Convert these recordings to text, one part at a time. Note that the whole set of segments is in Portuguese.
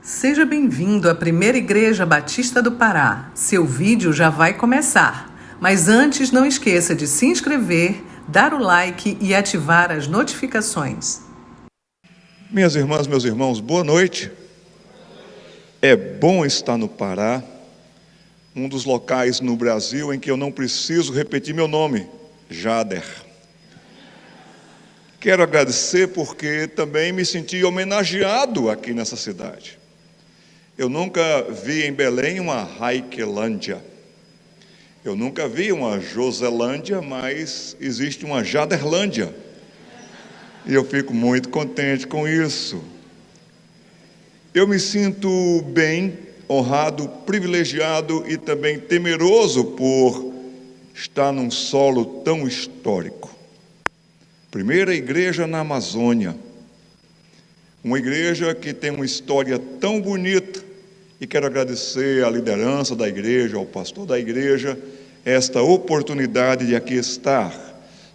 Seja bem-vindo à Primeira Igreja Batista do Pará. Seu vídeo já vai começar. Mas antes, não esqueça de se inscrever, dar o like e ativar as notificações. Minhas irmãs, meus irmãos, boa noite. É bom estar no Pará, um dos locais no Brasil em que eu não preciso repetir meu nome, Jader. Quero agradecer porque também me senti homenageado aqui nessa cidade. Eu nunca vi em Belém uma Raikelândia. Eu nunca vi uma Joselândia, mas existe uma Jaderlândia. E eu fico muito contente com isso. Eu me sinto bem, honrado, privilegiado e também temeroso por estar num solo tão histórico. Primeira igreja na Amazônia. Uma igreja que tem uma história tão bonita. E quero agradecer à liderança da igreja, ao pastor da igreja, esta oportunidade de aqui estar.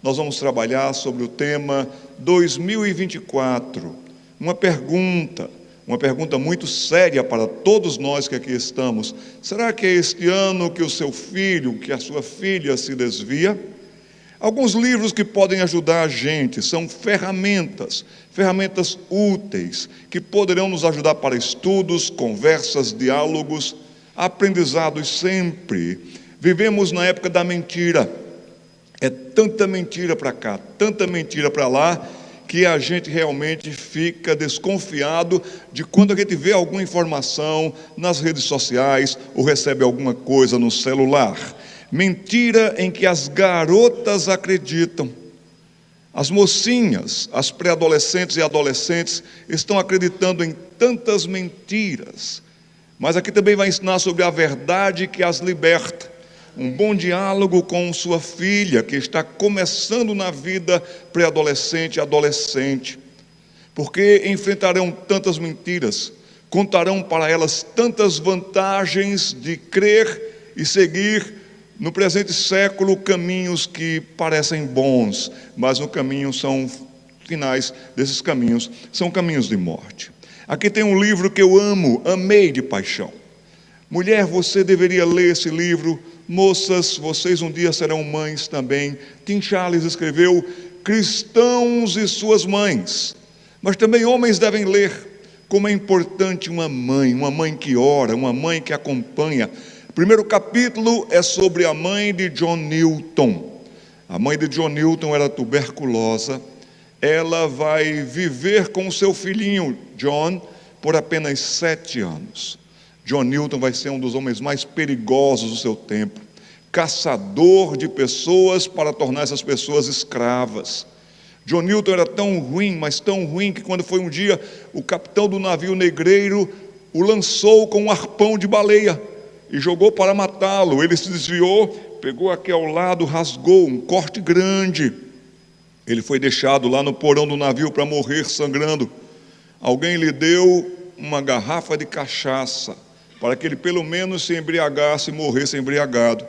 Nós vamos trabalhar sobre o tema 2024. Uma pergunta muito séria para todos nós que aqui estamos. Será que é este ano que o seu filho, que a sua filha se desvia? Alguns livros que podem ajudar a gente são ferramentas úteis, que poderão nos ajudar para estudos, conversas, diálogos, aprendizados sempre. Vivemos na época da mentira. É tanta mentira para cá, tanta mentira para lá, que a gente realmente fica desconfiado de quando a gente vê alguma informação nas redes sociais ou recebe alguma coisa no celular. Mentira em que as garotas acreditam. As mocinhas, as pré-adolescentes e adolescentes estão acreditando em tantas mentiras. Mas aqui também vai ensinar sobre a verdade que as liberta. Um bom diálogo com sua filha, que está começando na vida pré-adolescente e adolescente. Porque enfrentarão tantas mentiras, contarão para elas tantas vantagens de crer e seguir no presente século caminhos que parecem bons, mas no caminho são finais desses caminhos, são caminhos de morte. Aqui tem um livro que eu amei de paixão. Mulher, você deveria ler esse livro. Moças, vocês um dia serão mães também. Tim Charles escreveu Cristãos e suas mães. Mas também homens devem ler. Como é importante uma mãe que ora, uma mãe que acompanha. O primeiro capítulo é sobre a mãe de John Newton. A mãe de John Newton era tuberculosa. Ela vai viver com o seu filhinho, John, por apenas 7 anos. John Newton vai ser um dos homens mais perigosos do seu tempo. Caçador de pessoas para tornar essas pessoas escravas. John Newton era tão ruim, mas tão ruim, que quando foi um dia, o capitão do navio negreiro o lançou com um arpão de baleia e jogou para matá-lo. Ele se desviou, pegou aqui ao lado, rasgou um corte grande. Ele foi deixado lá no porão do navio para morrer sangrando. Alguém lhe deu uma garrafa de cachaça para que ele pelo menos se embriagasse e morresse embriagado.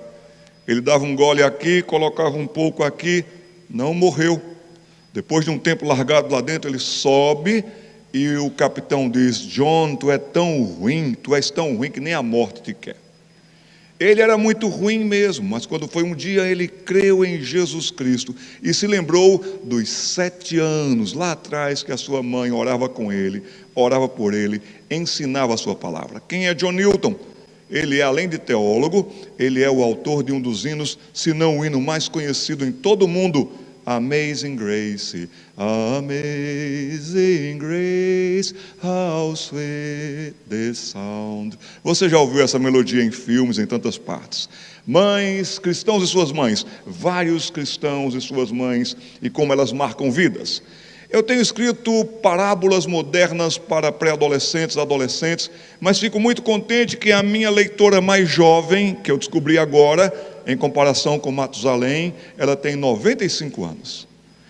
Ele dava um gole aqui, colocava um pouco aqui, não morreu. Depois de um tempo largado lá dentro, ele sobe e o capitão diz: John, tu és tão ruim que nem a morte te quer. Ele era muito ruim mesmo, mas quando foi um dia, ele creu em Jesus Cristo e se lembrou dos 7 anos lá atrás que a sua mãe orava com ele, orava por ele, ensinava a sua palavra. Quem é John Newton? Ele é, além de teólogo, ele é o autor de um dos hinos, se não o hino mais conhecido em todo o mundo, Amazing Grace, Amazing Grace, how sweet the sound. Você já ouviu essa melodia em filmes, em tantas partes. Mães, cristãos e suas mães, vários cristãos e suas mães, e como elas marcam vidas. Eu tenho escrito parábolas modernas para pré-adolescentes, adolescentes, mas fico muito contente que a minha leitora mais jovem, que eu descobri agora, em comparação com Matusalém, ela tem 95 anos.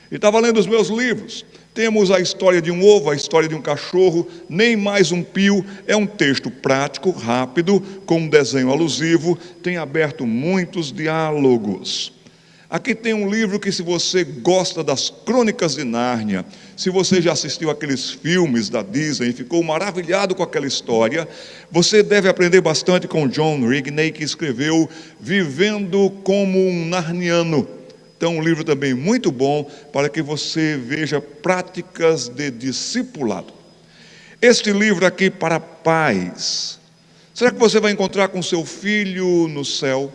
E estava lendo os meus livros. Temos a história de um ovo, a história de um cachorro, nem mais um pio. É um texto prático, rápido, com um desenho alusivo, tem aberto muitos diálogos. Aqui tem um livro que, se você gosta das Crônicas de Nárnia, se você já assistiu aqueles filmes da Disney e ficou maravilhado com aquela história, você deve aprender bastante com John Rigney, que escreveu Vivendo como um Narniano. Então, um livro também muito bom para que você veja práticas de discipulado. Este livro aqui para pais. Será que você vai encontrar com seu filho no céu?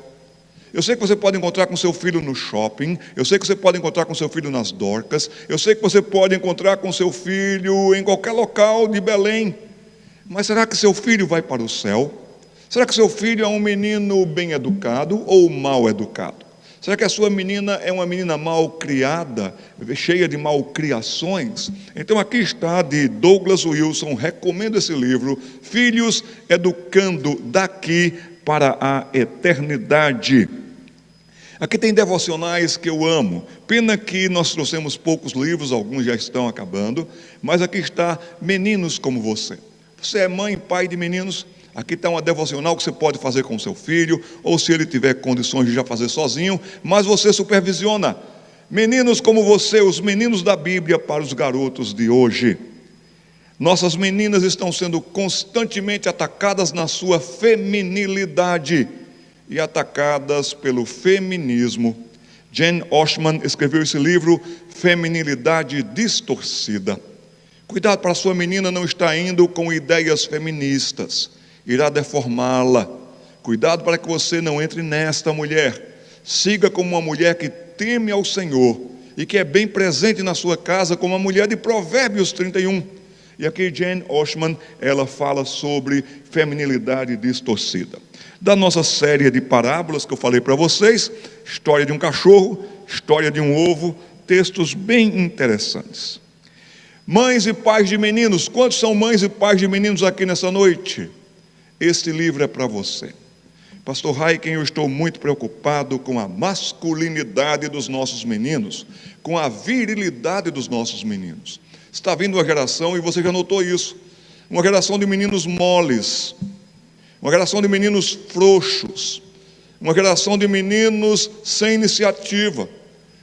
Eu sei que você pode encontrar com seu filho no shopping, eu sei que você pode encontrar com seu filho nas Dorcas, eu sei que você pode encontrar com seu filho em qualquer local de Belém, mas será que seu filho vai para o céu? Será que seu filho é um menino bem educado ou mal educado? Será que a sua menina é uma menina mal criada, cheia de malcriações? Então aqui está, de Douglas Wilson, recomendo esse livro, Filhos Educando daqui para a eternidade. Aqui tem devocionais que eu amo. Pena que nós trouxemos poucos livros, alguns já estão acabando, mas aqui está Meninos como Você. Você é mãe e pai de meninos? Aqui está uma devocional que você pode fazer com seu filho, ou se ele tiver condições de já fazer sozinho, mas você supervisiona. Meninos como Você, os meninos da Bíblia para os garotos de hoje. Nossas meninas estão sendo constantemente atacadas na sua feminilidade e atacadas pelo feminismo. Jane Oshman escreveu esse livro, Feminilidade Distorcida. Cuidado para a sua menina não estar indo com ideias feministas, irá deformá-la. Cuidado para que você não entre nesta mulher. Siga como uma mulher que teme ao Senhor e que é bem presente na sua casa, como a mulher de Provérbios 31. E aqui Jane Oshman, ela fala sobre feminilidade distorcida. Da nossa série de parábolas que eu falei para vocês, história de um cachorro, história de um ovo, textos bem interessantes. Mães e pais de meninos, quantos são mães e pais de meninos aqui nessa noite? Este livro é para você. Pastor Raiken, eu estou muito preocupado com a masculinidade dos nossos meninos, com a virilidade dos nossos meninos. Está vindo uma geração, e você já notou isso, uma geração de meninos moles, uma geração de meninos frouxos, uma geração de meninos sem iniciativa.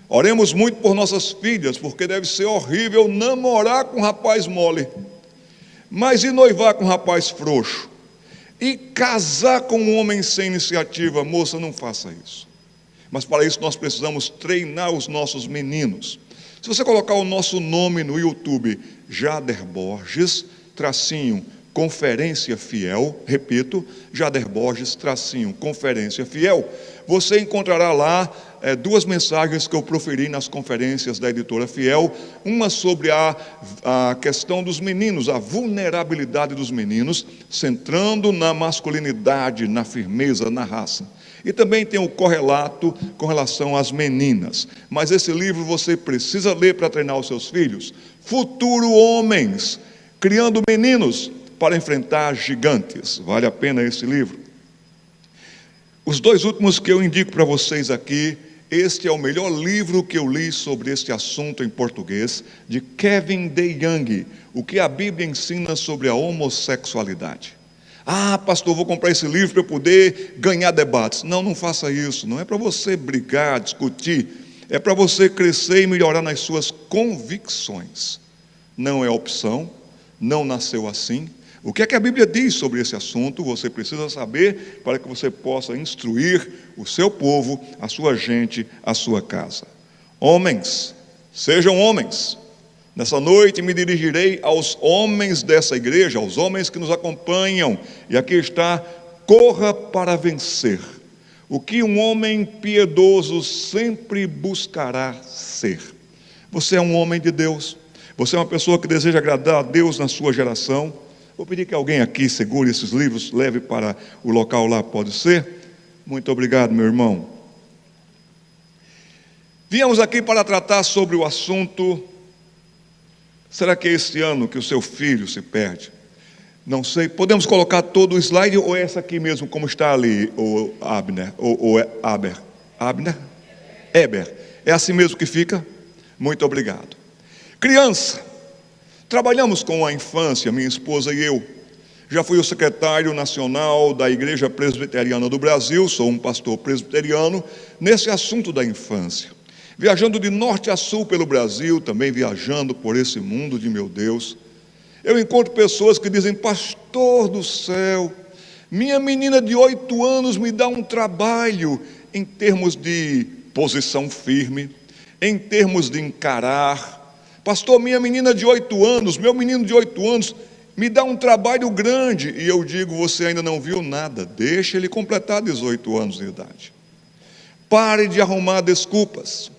Oremos muito por nossas filhas, porque deve ser horrível namorar com um rapaz mole, mas e noivar com um rapaz frouxo? E casar com um homem sem iniciativa? Moça, não faça isso. Mas para isso nós precisamos treinar os nossos meninos. Se você colocar o nosso nome no YouTube, Jader Borges, tracinho, Conferência Fiel, repito, Jader Borges, tracinho, Conferência Fiel, você encontrará lá duas mensagens que eu proferi nas conferências da editora Fiel, uma sobre a questão dos meninos, a vulnerabilidade dos meninos, centrando na masculinidade, na firmeza, na raça. E também tem o correlato com relação às meninas. Mas esse livro você precisa ler para treinar os seus filhos. Futuro homens, criando meninos para enfrentar gigantes. Vale a pena esse livro. Os dois últimos que eu indico para vocês aqui, este é o melhor livro que eu li sobre este assunto em português, de Kevin DeYoung, o que a Bíblia ensina sobre a homossexualidade. Ah, pastor, vou comprar esse livro para eu poder ganhar debates. Não, não faça isso. Não é para você brigar, discutir. É para você crescer e melhorar nas suas convicções. Não é opção, não nasceu assim. O que é que a Bíblia diz sobre esse assunto? Você precisa saber para que você possa instruir o seu povo, a sua gente, a sua casa. Homens, sejam homens. Nessa noite me dirigirei aos homens dessa igreja, aos homens que nos acompanham. E aqui está, corra para vencer. O que um homem piedoso sempre buscará ser. Você é um homem de Deus. Você é uma pessoa que deseja agradar a Deus na sua geração. Vou pedir que alguém aqui segure esses livros, leve para o local lá, pode ser? Muito obrigado, meu irmão. Viemos aqui para tratar sobre o assunto: será que é este ano que o seu filho se perde? Não sei, podemos colocar todo o slide ou é essa aqui mesmo, como está ali, o Abner, ou é Aber? Abner? Eber. É assim mesmo que fica? Muito obrigado. Criança. Trabalhamos com a infância, minha esposa e eu. Já fui o secretário nacional da Igreja Presbiteriana do Brasil, sou um pastor presbiteriano, nesse assunto da infância. Viajando de norte a sul pelo Brasil, também viajando por esse mundo de meu Deus, eu encontro pessoas que dizem: pastor do céu, minha menina de 8 anos me dá um trabalho em termos de posição firme, em termos de encarar. Pastor, minha menina de 8 anos, meu menino de 8 anos, me dá um trabalho grande. E eu digo: você ainda não viu nada, deixa ele completar 18 anos de idade. Pare de arrumar desculpas.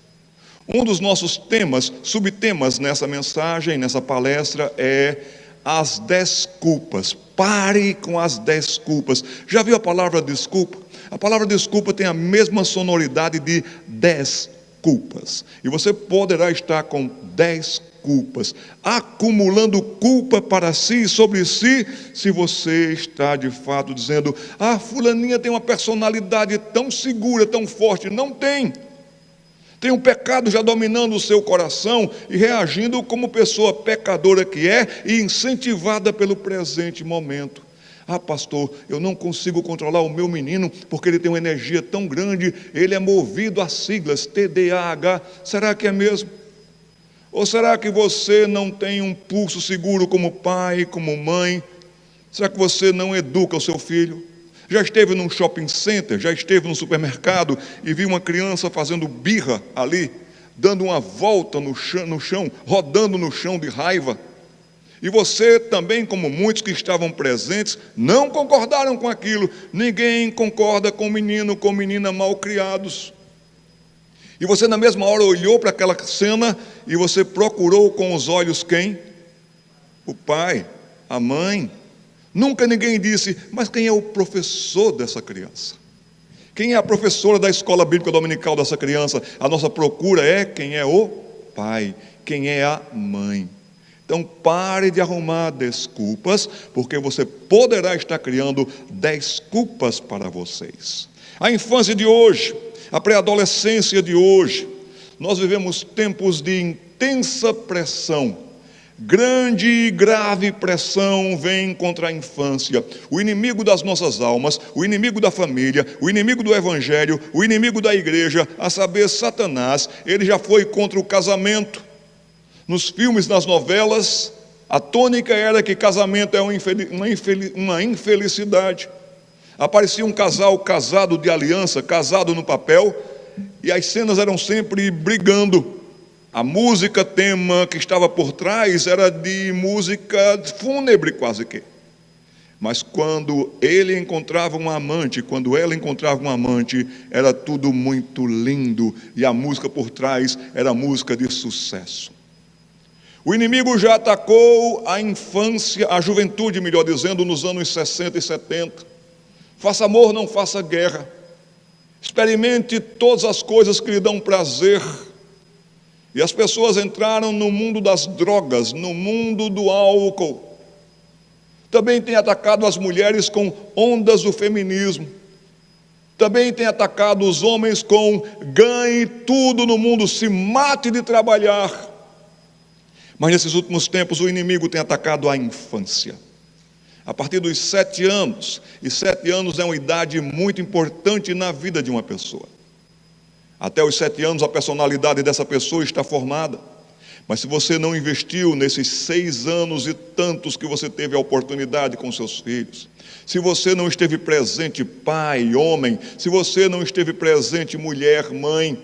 Um dos nossos temas, subtemas nessa mensagem, nessa palestra, é as 10 culpas. Pare com as 10 culpas. Já viu a palavra desculpa? A palavra desculpa tem a mesma sonoridade de 10 culpas. E você poderá estar com 10 culpas, acumulando culpa para si e sobre si, se você está de fato dizendo: fulaninha tem uma personalidade tão segura, tão forte. Não tem. Tem um pecado já dominando o seu coração e reagindo como pessoa pecadora que é e incentivada pelo presente momento. Pastor, eu não consigo controlar o meu menino porque ele tem uma energia tão grande, ele é movido a siglas TDAH. Será que é mesmo? Ou será que você não tem um pulso seguro como pai, como mãe? Será que você não educa o seu filho? Já esteve num shopping center, já esteve no supermercado e viu uma criança fazendo birra ali, dando uma volta no chão, rodando no chão de raiva? E você também, como muitos que estavam presentes, não concordaram com aquilo. Ninguém concorda com menino, com menina mal criados. E você na mesma hora olhou para aquela cena e você procurou com os olhos quem? O pai, a mãe. Nunca ninguém disse: mas quem é o professor dessa criança? Quem é a professora da escola bíblica dominical dessa criança? A nossa procura é quem é o pai, quem é a mãe. Então pare de arrumar desculpas, porque você poderá estar criando 10 culpas para vocês. A infância de hoje, a pré-adolescência de hoje, nós vivemos tempos de intensa pressão. Grande e grave pressão vem contra a infância. O inimigo das nossas almas, o inimigo da família, o inimigo do evangelho, o inimigo da igreja, a saber, Satanás, ele já foi contra o casamento. Nos filmes, nas novelas, a tônica era que casamento é uma infelicidade. Aparecia um casal casado de aliança, casado no papel, e as cenas eram sempre brigando. A música tema que estava por trás era de música fúnebre quase que. Mas quando ele encontrava um amante, quando ela encontrava um amante, era tudo muito lindo. E a música por trás era música de sucesso. O inimigo já atacou a infância, a juventude, melhor dizendo, nos anos 60 e 70. Faça amor, não faça guerra. Experimente todas as coisas que lhe dão prazer. E as pessoas entraram no mundo das drogas, no mundo do álcool. Também tem atacado as mulheres com ondas do feminismo. Também tem atacado os homens com ganhe tudo no mundo, se mate de trabalhar. Mas nesses últimos tempos o inimigo tem atacado a infância. A partir dos 7 anos, e 7 anos é uma idade muito importante na vida de uma pessoa. Até os 7 anos a personalidade dessa pessoa está formada. Mas se você não investiu nesses 6 anos e tantos que você teve a oportunidade com seus filhos, se você não esteve presente pai, homem, se você não esteve presente mulher, mãe,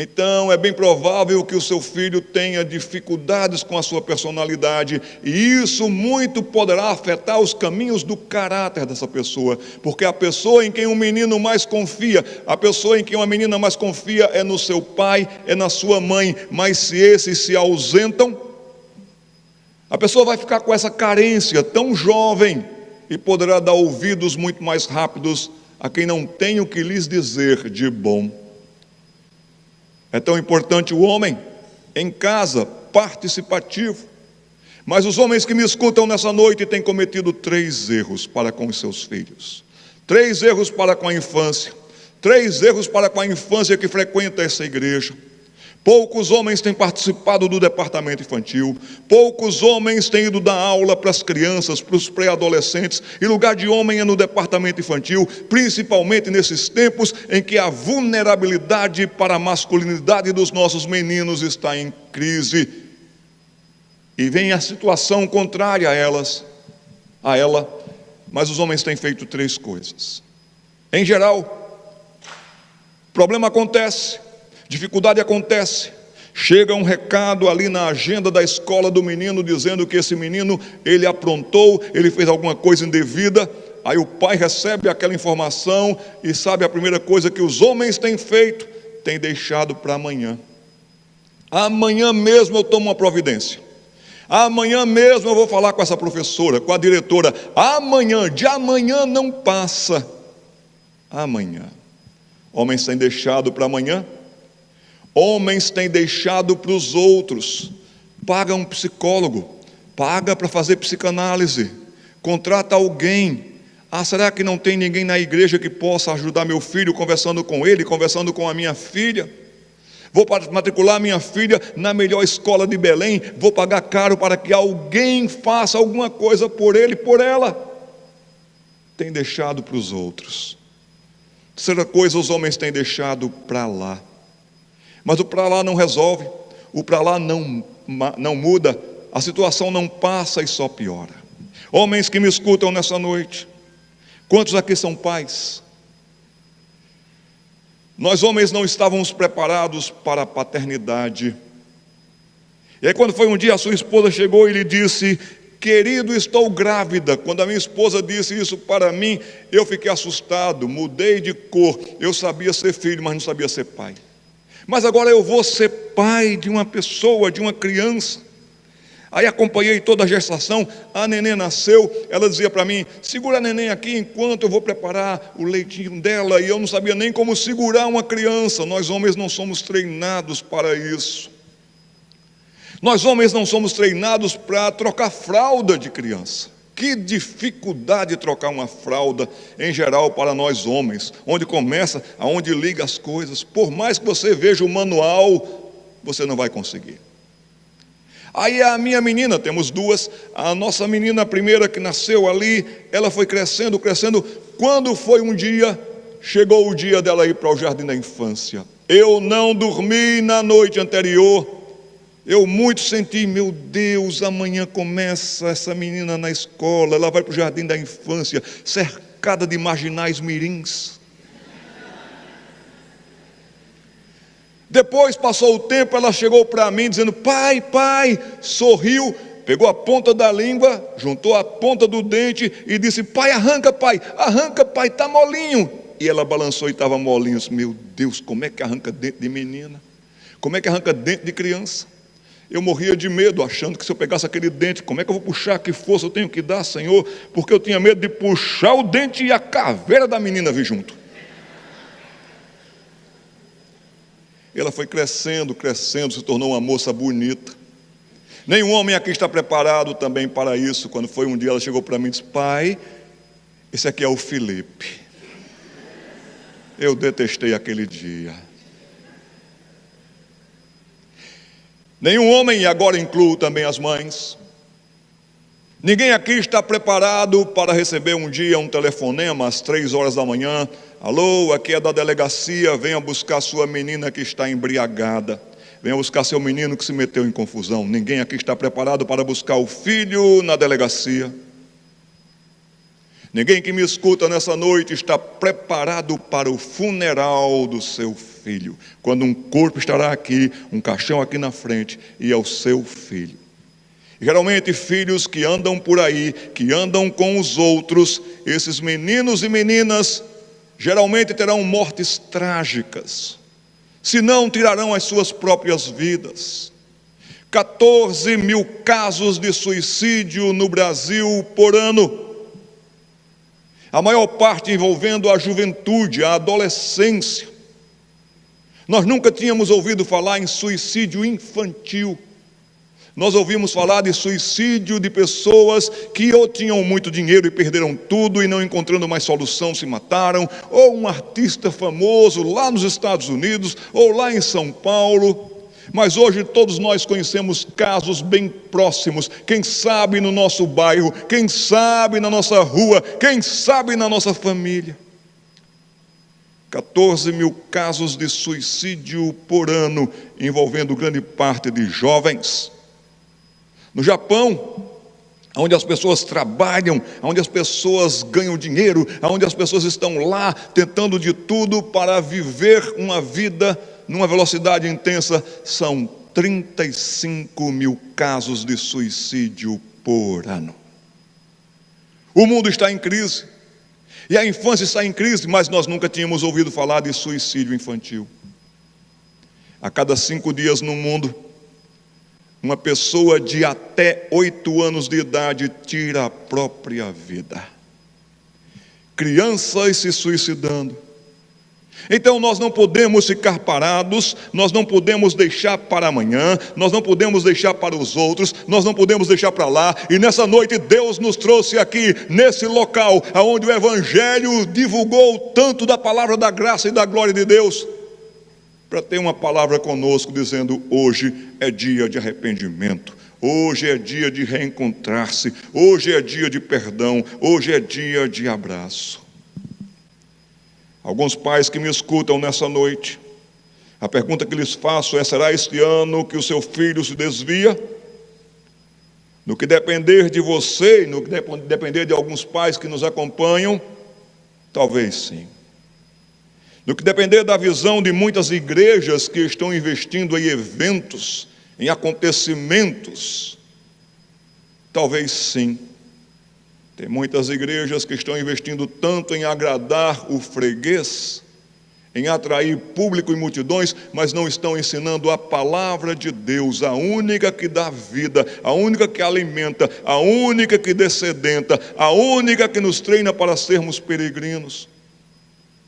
então é bem provável que o seu filho tenha dificuldades com a sua personalidade, e isso muito poderá afetar os caminhos do caráter dessa pessoa, porque a pessoa em quem um menino mais confia, a pessoa em quem uma menina mais confia é no seu pai, é na sua mãe, mas se esses se ausentam, a pessoa vai ficar com essa carência tão jovem e poderá dar ouvidos muito mais rápidos a quem não tem o que lhes dizer de bom. É tão importante o homem em casa, participativo. Mas os homens que me escutam nessa noite têm cometido 3 erros para com os seus filhos. 3 erros para com a infância. 3 erros para com a infância que frequenta essa igreja. Poucos homens têm participado do departamento infantil, poucos homens têm ido dar aula para as crianças, para os pré-adolescentes, e lugar de homem é no departamento infantil, principalmente nesses tempos em que a vulnerabilidade para a masculinidade dos nossos meninos está em crise. E vem a situação contrária a ela, mas os homens têm feito 3 coisas. Em geral, problema acontece, dificuldade acontece, chega um recado ali na agenda da escola do menino dizendo que esse menino, ele aprontou, ele fez alguma coisa indevida. Aí o pai recebe aquela informação e sabe a primeira coisa que os homens têm feito? Têm deixado para amanhã. Amanhã mesmo eu tomo uma providência. Amanhã mesmo eu vou falar com essa professora, com a diretora. Amanhã, de amanhã não passa. Amanhã. Homens têm deixado para amanhã. Homens têm deixado para os outros. Paga um psicólogo, paga para fazer psicanálise, contrata alguém. Será que não tem ninguém na igreja que possa ajudar meu filho, conversando com ele, conversando com a minha filha? Vou matricular minha filha na melhor escola de Belém, vou pagar caro para que alguém faça alguma coisa por ele, por ela. Tem deixado para os outros. Terceira coisa, os homens têm deixado para lá. Mas o para lá não resolve, o para lá não muda, a situação não passa e só piora. Homens que me escutam nessa noite, quantos aqui são pais? Nós homens não estávamos preparados para a paternidade. E aí quando foi um dia, a sua esposa chegou e lhe disse: querido, estou grávida. Quando a minha esposa disse isso para mim, eu fiquei assustado, mudei de cor. Eu sabia ser filho, mas não sabia ser pai. Mas agora eu vou ser pai de uma pessoa, de uma criança. Aí acompanhei toda a gestação, a neném nasceu, ela dizia para mim: segura a neném aqui enquanto eu vou preparar o leitinho dela. E eu não sabia nem como segurar uma criança. Nós homens não somos treinados para isso. Nós homens não somos treinados para trocar fralda de criança. Que dificuldade trocar uma fralda, em geral, para nós homens. Onde começa, aonde liga as coisas. Por mais que você veja o manual, você não vai conseguir. Aí a minha menina, temos 2, a nossa menina, a primeira que nasceu ali, ela foi crescendo. Quando foi um dia, chegou o dia dela ir para o jardim da infância. Eu não dormi na noite anterior. Eu muito senti, meu Deus, amanhã começa essa menina na escola, ela vai para o jardim da infância, cercada de marginais mirins. Depois passou o tempo, ela chegou para mim dizendo: pai, sorriu, pegou a ponta da língua, juntou a ponta do dente e disse: pai, arranca, pai, está molinho. E ela balançou e estava molinho. Meu Deus, como é que arranca dente de menina? Como é que arranca dente de criança? Eu morria de medo, achando que se eu pegasse aquele dente, como é que eu vou puxar, que força eu tenho que dar, Senhor? Porque eu tinha medo de puxar o dente e a caveira da menina vir junto. Ela foi crescendo, se tornou uma moça bonita. Nenhum homem aqui está preparado também para isso. Quando foi um dia, ela chegou para mim e disse: pai, esse aqui é o Felipe. Eu detestei aquele dia. Nenhum homem, e agora incluo também as mães, ninguém aqui está preparado para receber um dia um telefonema às 3 horas da manhã: alô, aqui é da delegacia, venha buscar sua menina que está embriagada, venha buscar seu menino que se meteu em confusão. Ninguém aqui está preparado para buscar o filho na delegacia. Ninguém que me escuta nessa noite está preparado para o funeral do seu filho, quando um corpo estará aqui, um caixão aqui na frente, e é o seu filho. E geralmente filhos que andam por aí, que andam com os outros, esses meninos e meninas geralmente terão mortes trágicas, se não tirarão as suas próprias vidas. 14 mil casos de suicídio no Brasil por ano. A maior parte envolvendo a juventude, a adolescência. Nós nunca tínhamos ouvido falar em suicídio infantil. Nós ouvimos falar de suicídio de pessoas que ou tinham muito dinheiro e perderam tudo e não encontrando mais solução se mataram, ou um artista famoso lá nos Estados Unidos, ou lá em São Paulo. Mas hoje todos nós conhecemos casos bem próximos, quem sabe no nosso bairro, quem sabe na nossa rua, quem sabe na nossa família. 14 mil casos de suicídio por ano, envolvendo grande parte de jovens. No Japão, onde as pessoas trabalham, onde as pessoas ganham dinheiro, onde as pessoas estão lá tentando de tudo para viver uma vida numa velocidade intensa, são 35 mil casos de suicídio por ano. O mundo está em crise, e a infância está em crise, mas nós nunca tínhamos ouvido falar de suicídio infantil. A cada 5 dias no mundo, uma pessoa de até 8 anos de idade tira a própria vida. Crianças se suicidando. Então nós não podemos ficar parados, nós não podemos deixar para amanhã, nós não podemos deixar para os outros, nós não podemos deixar para lá. E nessa noite Deus nos trouxe aqui, nesse local, onde o Evangelho divulgou tanto da palavra da graça e da glória de Deus, para ter uma palavra conosco dizendo: hoje é dia de arrependimento, hoje é dia de reencontrar-se, hoje é dia de perdão, hoje é dia de abraço. Alguns pais que me escutam nessa noite, a pergunta que lhes faço é: será este ano que o seu filho se desvia? No que depender de você, no que depender de alguns pais que nos acompanham, talvez sim. No que depender da visão de muitas igrejas que estão investindo em eventos, em acontecimentos, talvez sim. Tem muitas igrejas que estão investindo tanto em agradar o freguês, em atrair público e multidões, mas não estão ensinando a palavra de Deus, a única que dá vida, a única que alimenta, a única que descedenta, a única que nos treina para sermos peregrinos.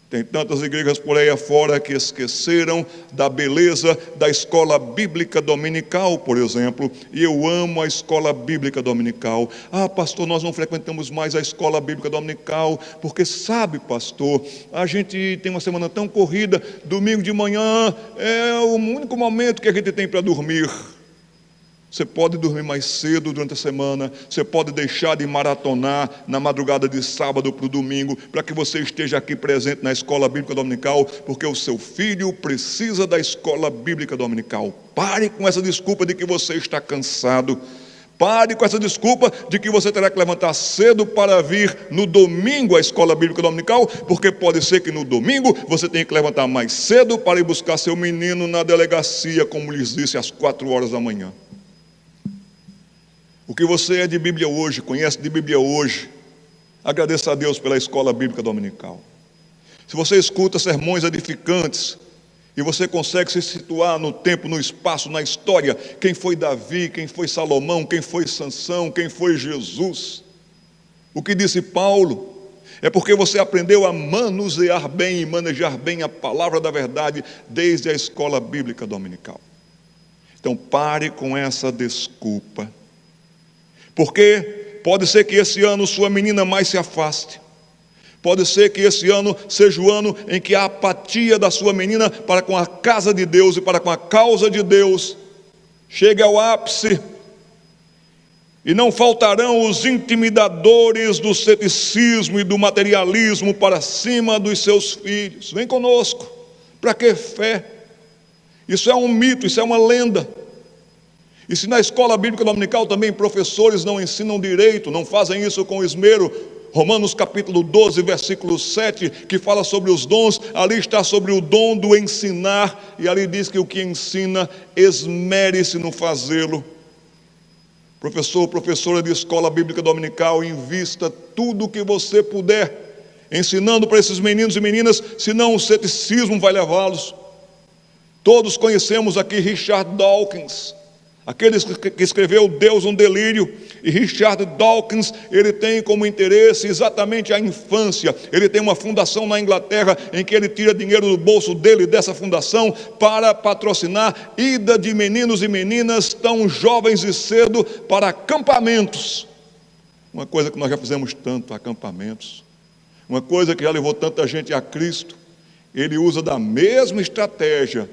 Tem tantas igrejas por aí afora que esqueceram da beleza da escola bíblica dominical, por exemplo. E eu amo a escola bíblica dominical. Ah, pastor, nós não frequentamos mais a escola bíblica dominical, porque sabe, pastor, a gente tem uma semana tão corrida, domingo de manhã é o único momento que a gente tem para dormir. Você pode dormir mais cedo durante a semana, você pode deixar de maratonar na madrugada de sábado para o domingo, para que você esteja aqui presente na escola bíblica dominical, porque o seu filho precisa da escola bíblica dominical. Pare com essa desculpa de que você está cansado. Pare com essa desculpa de que você terá que levantar cedo para vir no domingo à escola bíblica dominical, porque pode ser que no domingo você tenha que levantar mais cedo para ir buscar seu menino na delegacia, como lhes disse, às 4 horas da manhã. O que você é de Bíblia hoje, conhece de Bíblia hoje, agradeça a Deus pela escola bíblica dominical. Se você escuta sermões edificantes e você consegue se situar no tempo, no espaço, na história, quem foi Davi, quem foi Salomão, quem foi Sansão, quem foi Jesus, o que disse Paulo, é porque você aprendeu a manusear bem e manejar bem a palavra da verdade desde a escola bíblica dominical. Então pare com essa desculpa. Porque pode ser que esse ano sua menina mais se afaste. Pode ser que esse ano seja o ano em que a apatia da sua menina para com a casa de Deus e para com a causa de Deus chegue ao ápice. E não faltarão os intimidadores do ceticismo e do materialismo para cima dos seus filhos. Vem conosco. Para que fé? Isso é um mito, isso é uma lenda. E se na escola bíblica dominical também professores não ensinam direito, não fazem isso com esmero, Romanos capítulo 12, versículo 7, que fala sobre os dons, ali está sobre o dom do ensinar, e ali diz que o que ensina, esmere-se no fazê-lo. Professor, professora de escola bíblica dominical, invista tudo o que você puder, ensinando para esses meninos e meninas, senão o ceticismo vai levá-los. Todos conhecemos aqui Richard Dawkins, aquele que escreveu Deus um Delírio. E Richard Dawkins, ele tem como interesse exatamente a infância. Ele tem uma fundação na Inglaterra em que ele tira dinheiro do bolso dele, dessa fundação, para patrocinar ida de meninos e meninas tão jovens e cedo para acampamentos. Uma coisa que nós já fizemos tanto, acampamentos. Uma coisa que já levou tanta gente a Cristo. Ele usa da mesma estratégia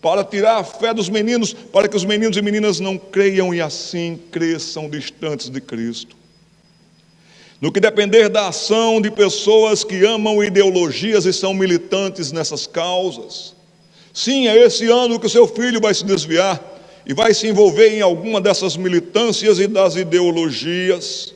para tirar a fé dos meninos, para que os meninos e meninas não creiam e assim cresçam distantes de Cristo. No que depender da ação de pessoas que amam ideologias e são militantes nessas causas, sim, é esse ano que o seu filho vai se desviar e vai se envolver em alguma dessas militâncias e das ideologias.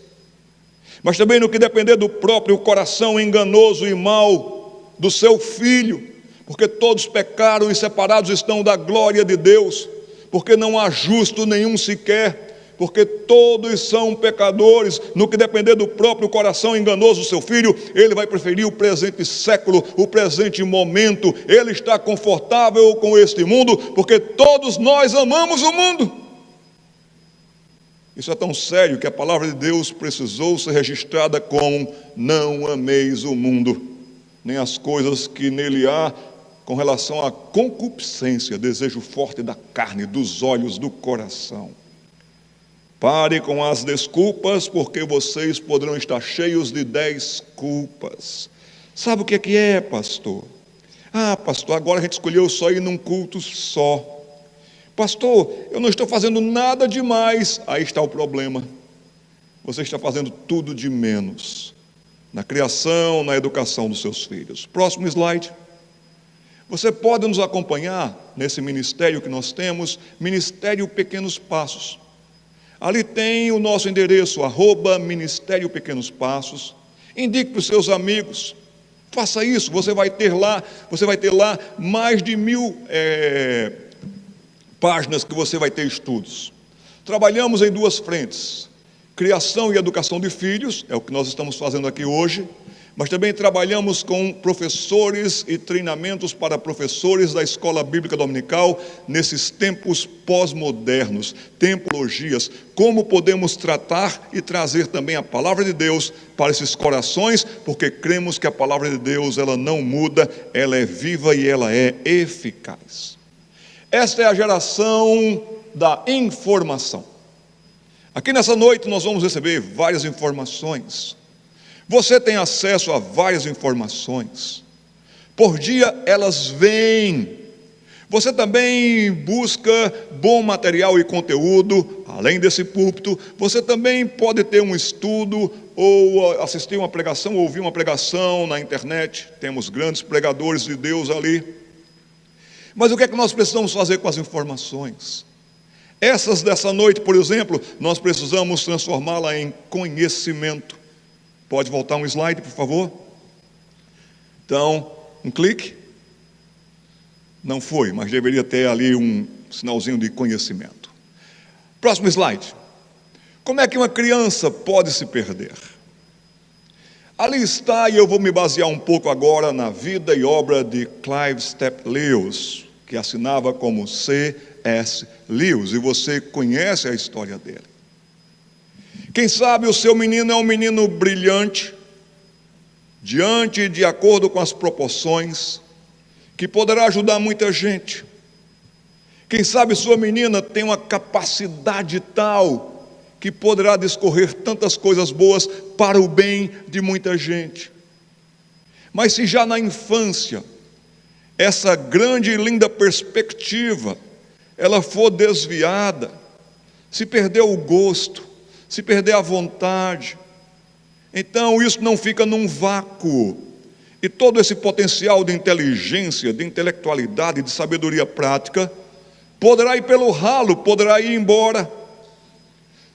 Mas também no que depender do próprio coração enganoso e mau do seu filho, porque todos pecaram e separados estão da glória de Deus, porque não há justo nenhum sequer, porque todos são pecadores. No que depender do próprio coração enganoso do seu filho, ele vai preferir o presente século, o presente momento. Ele está confortável com este mundo, porque todos nós amamos o mundo. Isso é tão sério que a palavra de Deus precisou ser registrada como: não ameis o mundo, nem as coisas que nele há, com relação à concupiscência, desejo forte da carne, dos olhos, do coração. Pare com as desculpas, porque vocês poderão estar cheios de 10 culpas. Sabe o que é, pastor? Ah, pastor, agora a gente escolheu só ir num culto só. Pastor, eu não estou fazendo nada demais. Aí está o problema. Você está fazendo tudo de menos na criação, na educação dos seus filhos. Próximo slide. Você pode nos acompanhar nesse ministério que nós temos, Ministério Pequenos Passos. Ali tem o nosso endereço, @Ministério Pequenos Passos. Indique para os seus amigos. Faça isso, você vai ter lá mais de 1000 páginas que você vai ter estudos. Trabalhamos em 2 frentes: criação e educação de filhos, é o que nós estamos fazendo aqui hoje, mas também trabalhamos com professores e treinamentos para professores da Escola Bíblica Dominical nesses tempos pós-modernos, tempologias, como podemos tratar e trazer também a palavra de Deus para esses corações, porque cremos que a palavra de Deus, ela não muda, ela é viva e ela é eficaz. Esta é a geração da informação. Aqui nessa noite nós vamos receber várias informações. Você tem acesso a várias informações. Por dia elas vêm. Você também busca bom material e conteúdo, além desse púlpito. Você também pode ter um estudo, ou assistir uma pregação, ou ouvir uma pregação na internet. Temos grandes pregadores de Deus ali. Mas o que é que nós precisamos fazer com as informações? Essas dessa noite, por exemplo, nós precisamos transformá-la em conhecimento. Pode voltar um slide, por favor? Então, um clique. Não foi, mas deveria ter ali um sinalzinho de conhecimento. Próximo slide. Como é que uma criança pode se perder? Ali está, e eu vou me basear um pouco agora na vida e obra de Clive Stephen Lewis, que assinava como C.S. Lewis, e você conhece a história dele. Quem sabe o seu menino é um menino brilhante, diante e de acordo com as proporções, que poderá ajudar muita gente. Quem sabe sua menina tem uma capacidade tal que poderá discorrer tantas coisas boas para o bem de muita gente. Mas se já na infância, essa grande e linda perspectiva, ela for desviada, se perder o gosto, se perder a vontade, então isso não fica num vácuo, e todo esse potencial de inteligência, de intelectualidade, de sabedoria prática, poderá ir pelo ralo, poderá ir embora.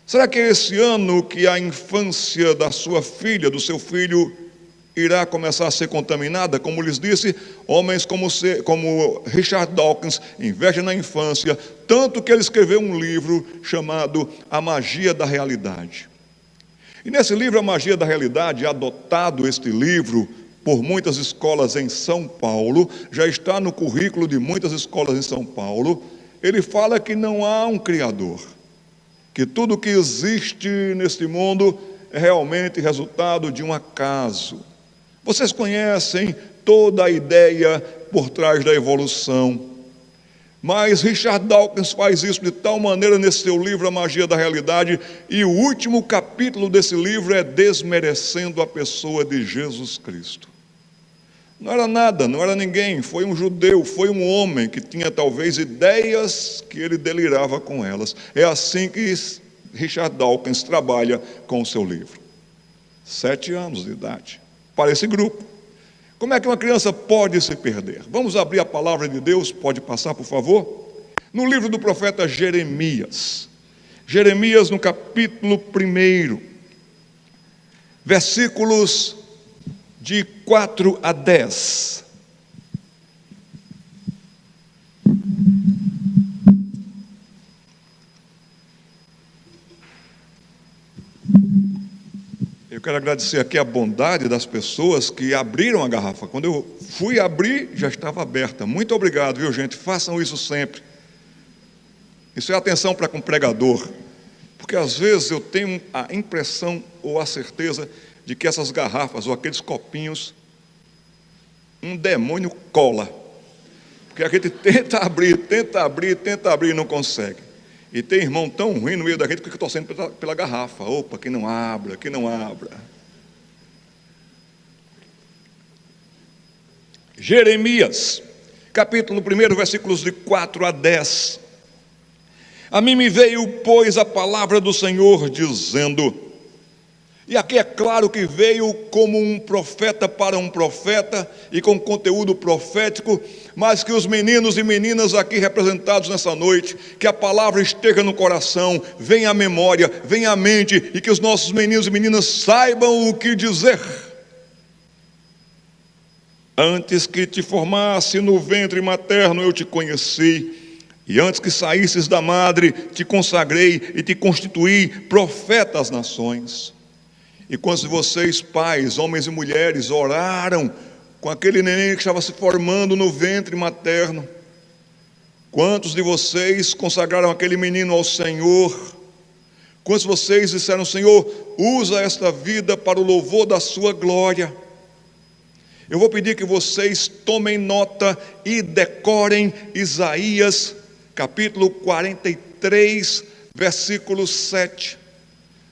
Será que é esse ano que a infância da sua filha, do seu filho, irá começar a ser contaminada? Como lhes disse, homens como Richard Dawkins investem na infância, tanto que ele escreveu um livro chamado A Magia da Realidade. E nesse livro, A Magia da Realidade, adotado este livro por muitas escolas em São Paulo, já está no currículo de muitas escolas em São Paulo, ele fala que não há um Criador, que tudo que existe neste mundo é realmente resultado de um acaso. Vocês conhecem toda a ideia por trás da evolução, mas Richard Dawkins faz isso de tal maneira nesse seu livro, A Magia da Realidade, e o último capítulo desse livro é desmerecendo a pessoa de Jesus Cristo. Não era nada, não era ninguém, foi um judeu, foi um homem que tinha talvez ideias que ele delirava com elas. É assim que Richard Dawkins trabalha com o seu livro. 7 anos de idade, para esse grupo. Como é que uma criança pode se perder? Vamos abrir a palavra de Deus, pode passar por favor? No livro do profeta Jeremias. Jeremias no capítulo 1, versículos de 4 a 10. Eu quero agradecer aqui a bondade das pessoas que abriram a garrafa. Quando eu fui abrir, já estava aberta. Muito obrigado, viu, gente? Façam isso sempre. Isso é atenção para com o pregador. Porque às vezes eu tenho a impressão ou a certeza de que essas garrafas ou aqueles copinhos, um demônio cola. Porque a gente tenta abrir e não consegue. E tem irmão tão ruim no meio da gente que fica torcendo pela garrafa. Opa, que não abra, que não abra. Jeremias, capítulo 1, versículos de 4 a 10. A mim me veio, pois, a palavra do Senhor dizendo, e aqui é claro que veio como um profeta para um profeta e com conteúdo profético, mas que os meninos e meninas aqui representados nessa noite, que a palavra esteja no coração, venha à memória, venha à mente, e que os nossos meninos e meninas saibam o que dizer. Antes que te formasse no ventre materno eu te conheci, e antes que saísses da madre te consagrei e te constituí profeta às nações. E quantos de vocês, pais, homens e mulheres, oraram com aquele neném que estava se formando no ventre materno? Quantos de vocês consagraram aquele menino ao Senhor? Quantos de vocês disseram, Senhor, usa esta vida para o louvor da sua glória? Eu vou pedir que vocês tomem nota e decorem Isaías, capítulo 43, versículo 7.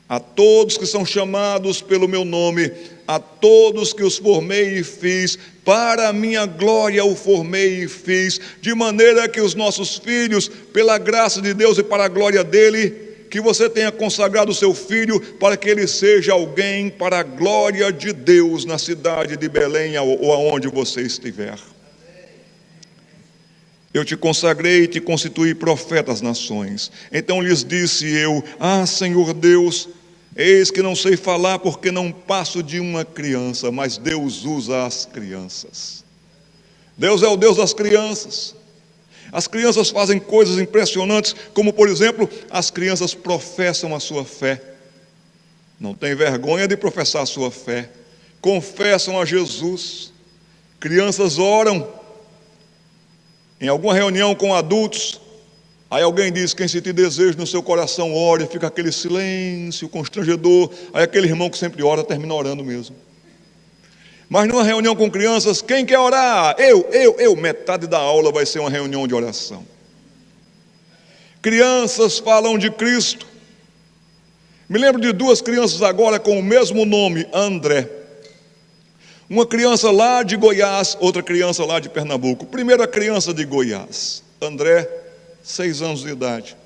A todos que são chamados pelo meu nome, a todos que os formei e fiz, para a minha glória o formei e fiz, de maneira que os nossos filhos, pela graça de Deus e para a glória dele, que você tenha consagrado o seu filho para que ele seja alguém para a glória de Deus na cidade de Belém ou aonde você estiver. Eu te consagrei e te constituí profeta às nações. Então lhes disse eu, Senhor Deus, eis que não sei falar porque não passo de uma criança, mas Deus usa as crianças. Deus é o Deus das crianças. As crianças fazem coisas impressionantes, como por exemplo, as crianças professam a sua fé. Não tem vergonha de professar a sua fé. Confessam a Jesus. Crianças oram. Em alguma reunião com adultos, aí alguém diz, quem sentir desejo no seu coração, ore, fica aquele silêncio constrangedor, aí aquele irmão que sempre ora, termina orando mesmo. Mas numa reunião com crianças, quem quer orar? Eu, metade da aula vai ser uma reunião de oração. Crianças falam de Cristo. Me lembro de 2 crianças agora com o mesmo nome, André. Uma criança lá de Goiás, outra criança lá de Pernambuco. Primeiro a criança de Goiás, André, 6 anos de idade,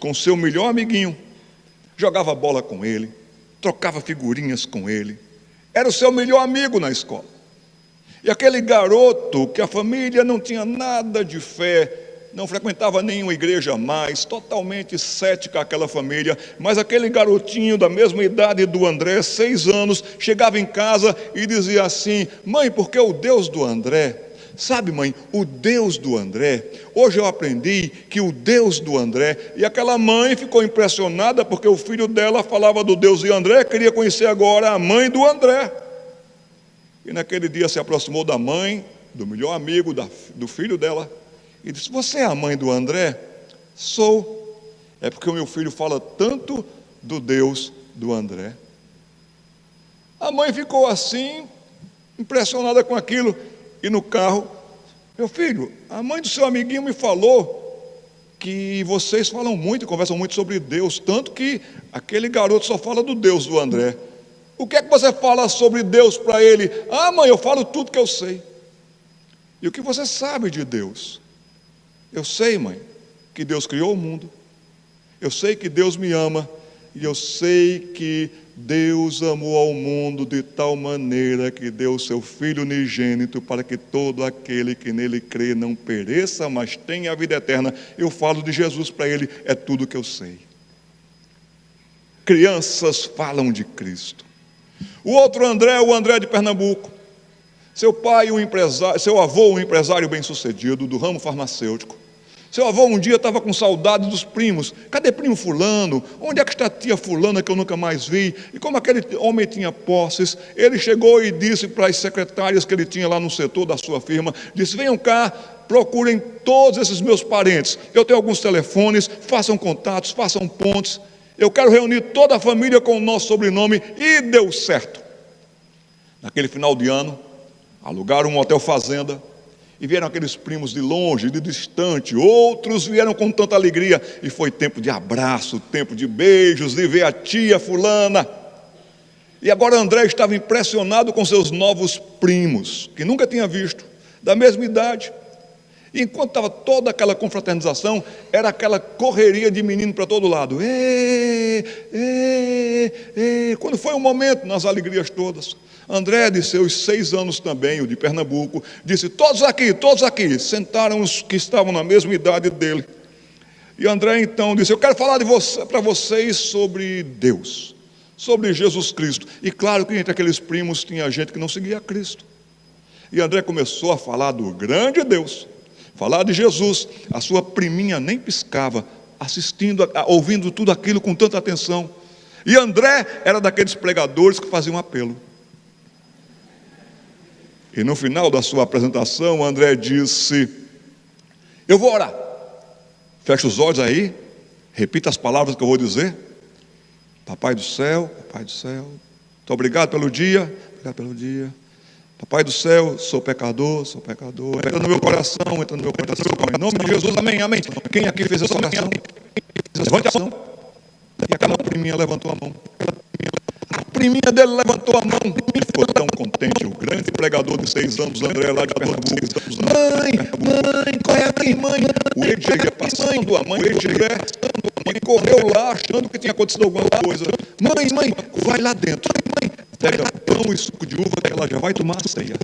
com seu melhor amiguinho, jogava bola com ele, trocava figurinhas com ele, era o seu melhor amigo na escola. E aquele garoto que a família não tinha nada de fé, não frequentava nenhuma igreja mais, totalmente cética aquela família, mas aquele garotinho da mesma idade do André, 6 anos, chegava em casa e dizia assim, mãe, porque o Deus do André, sabe mãe, o Deus do André, hoje eu aprendi que o Deus do André, e aquela mãe ficou impressionada porque o filho dela falava do Deus de André, queria conhecer agora a mãe do André, e naquele dia se aproximou da mãe, do melhor amigo do filho dela, e disse, você é a mãe do André? Sou. É porque o meu filho fala tanto do Deus do André. A mãe ficou assim, impressionada com aquilo, e no carro, meu filho, a mãe do seu amiguinho me falou que vocês falam muito, conversam muito sobre Deus, tanto que aquele garoto só fala do Deus do André. O que é que você fala sobre Deus para ele? Mãe, eu falo tudo que eu sei. E o que você sabe de Deus? Eu sei, mãe, que Deus criou o mundo. Eu sei que Deus me ama. E eu sei que Deus amou ao mundo de tal maneira que deu o seu Filho unigênito para que todo aquele que nele crê não pereça, mas tenha a vida eterna. Eu falo de Jesus para ele, é tudo que eu sei. Crianças falam de Cristo. O outro André é o André de Pernambuco. Seu pai, um empresário, seu avô, um empresário bem-sucedido do ramo farmacêutico. Seu avô um dia estava com saudade dos primos. Cadê primo fulano? Onde é que está a tia fulana que eu nunca mais vi? E como aquele homem tinha posses, ele chegou e disse para as secretárias que ele tinha lá no setor da sua firma, disse, venham cá, procurem todos esses meus parentes. Eu tenho alguns telefones, façam contatos, façam pontes. Eu quero reunir toda a família com o nosso sobrenome. E deu certo. Naquele final de ano, alugaram um hotel fazenda, e vieram aqueles primos de longe, de distante, outros vieram com tanta alegria, e foi tempo de abraço, tempo de beijos, de ver a tia fulana. E agora André estava impressionado com seus novos primos, que nunca tinha visto, da mesma idade. E enquanto estava toda aquela confraternização, era aquela correria de menino para todo lado. Quando foi um momento, nas alegrias todas, André, de seus 6 anos também, o de Pernambuco, disse, todos aqui, sentaram os que estavam na mesma idade dele. E André então disse, eu quero falar para vocês sobre Deus, sobre Jesus Cristo. E claro que entre aqueles primos tinha gente que não seguia Cristo. E André começou a falar do grande Deus, falar de Jesus. A sua priminha nem piscava, assistindo, ouvindo tudo aquilo com tanta atenção. E André era daqueles pregadores que faziam apelo. E no final da sua apresentação, André disse, eu vou orar. Fecha os olhos aí, repita as palavras que eu vou dizer. Papai do céu, muito obrigado pelo dia, Papai do céu, sou pecador, entra no meu coração, em nome de Jesus, amém. Quem aqui fez essa oração? Levante a mão. E aquela priminha levantou a mão. A priminha dele levantou a mão e ficou tão contente. O grande pregador de 6 anos, André, lá de Pernambuco, mãe, corre aqui, mãe. O Edgar passando, a mãe do André, e correu lá achando que tinha acontecido alguma coisa. Mãe, vai lá dentro. Pega pão e suco de uva, que ela já vai tomar a ceia.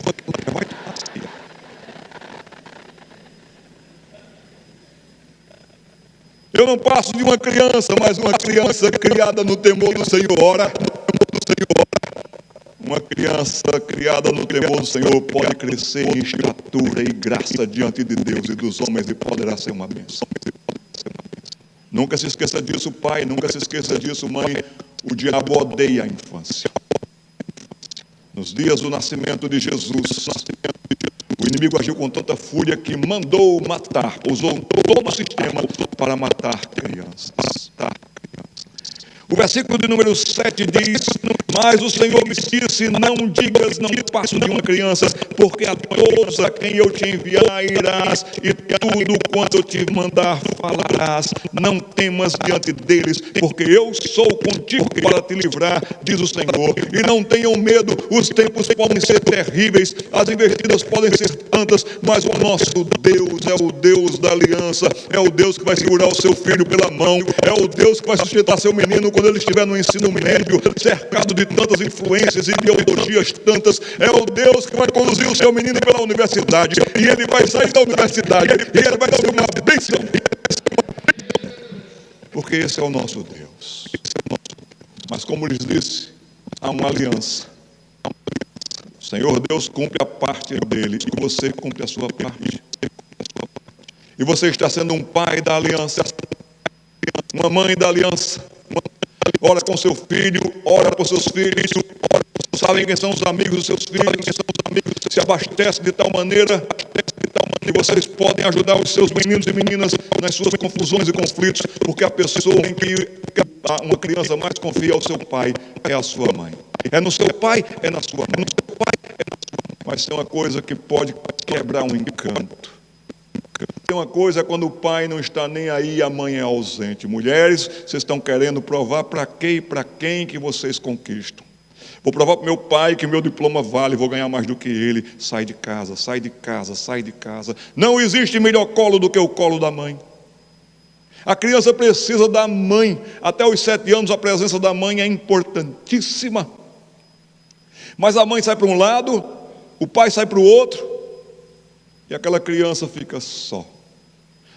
Eu não passo de uma criança, mas uma criança criada no temor do Senhor. Ora, uma criança criada no temor do Senhor pode crescer em estatura e graça diante de Deus e dos homens e poderá ser uma bênção. Nunca se esqueça disso, pai, nunca se esqueça disso, mãe. O diabo odeia a infância. Nos dias do nascimento de Jesus, o inimigo agiu com tanta fúria que mandou matar, usou todo o sistema para matar crianças. O versículo de número 7 diz, mas o Senhor me disse, não digas, não passo de uma criança, porque a todos a quem eu te enviar irás, e tudo quanto eu te mandar falarás. Não temas diante deles, porque eu sou contigo para te livrar, diz o Senhor. E não tenham medo, os tempos podem ser terríveis, as investidas podem ser tantas, mas o nosso Deus é o Deus da aliança, é o Deus que vai segurar o seu filho pela mão, é o Deus que vai sustentar seu menino quando ele estiver no ensino médio, cercado de tantas influências e ideologias tantas. É o Deus que vai conduzir o seu menino pela universidade, e ele vai sair da universidade, e ele vai ser uma bênção, porque esse é o nosso Deus. Mas como lhes disse, há uma aliança. O Senhor Deus cumpre a parte dele, e você cumpre a sua parte. E você está sendo um pai da aliança, uma mãe da aliança. Ora com seu filho, ora com seus filhos, sabem quem são os amigos dos seus filhos, se abastece de tal maneira que vocês podem ajudar os seus meninos e meninas nas suas confusões e conflitos, porque a pessoa em que uma criança mais confia é o seu pai, é a sua mãe. É no seu pai, é na sua mãe. Mas tem uma coisa que pode quebrar um encanto. Tem uma coisa quando o pai não está nem aí e a mãe é ausente. Mulheres, vocês estão querendo provar para quem e para quem que vocês conquistam. Vou provar para meu pai que meu diploma vale, vou ganhar mais do que ele. Sai de casa, sai de casa, sai de casa. Não existe melhor colo do que o colo da mãe. A criança precisa da mãe. Até os 7 anos a presença da mãe é importantíssima. Mas a mãe sai para um lado, o pai sai para o outro, e aquela criança fica só.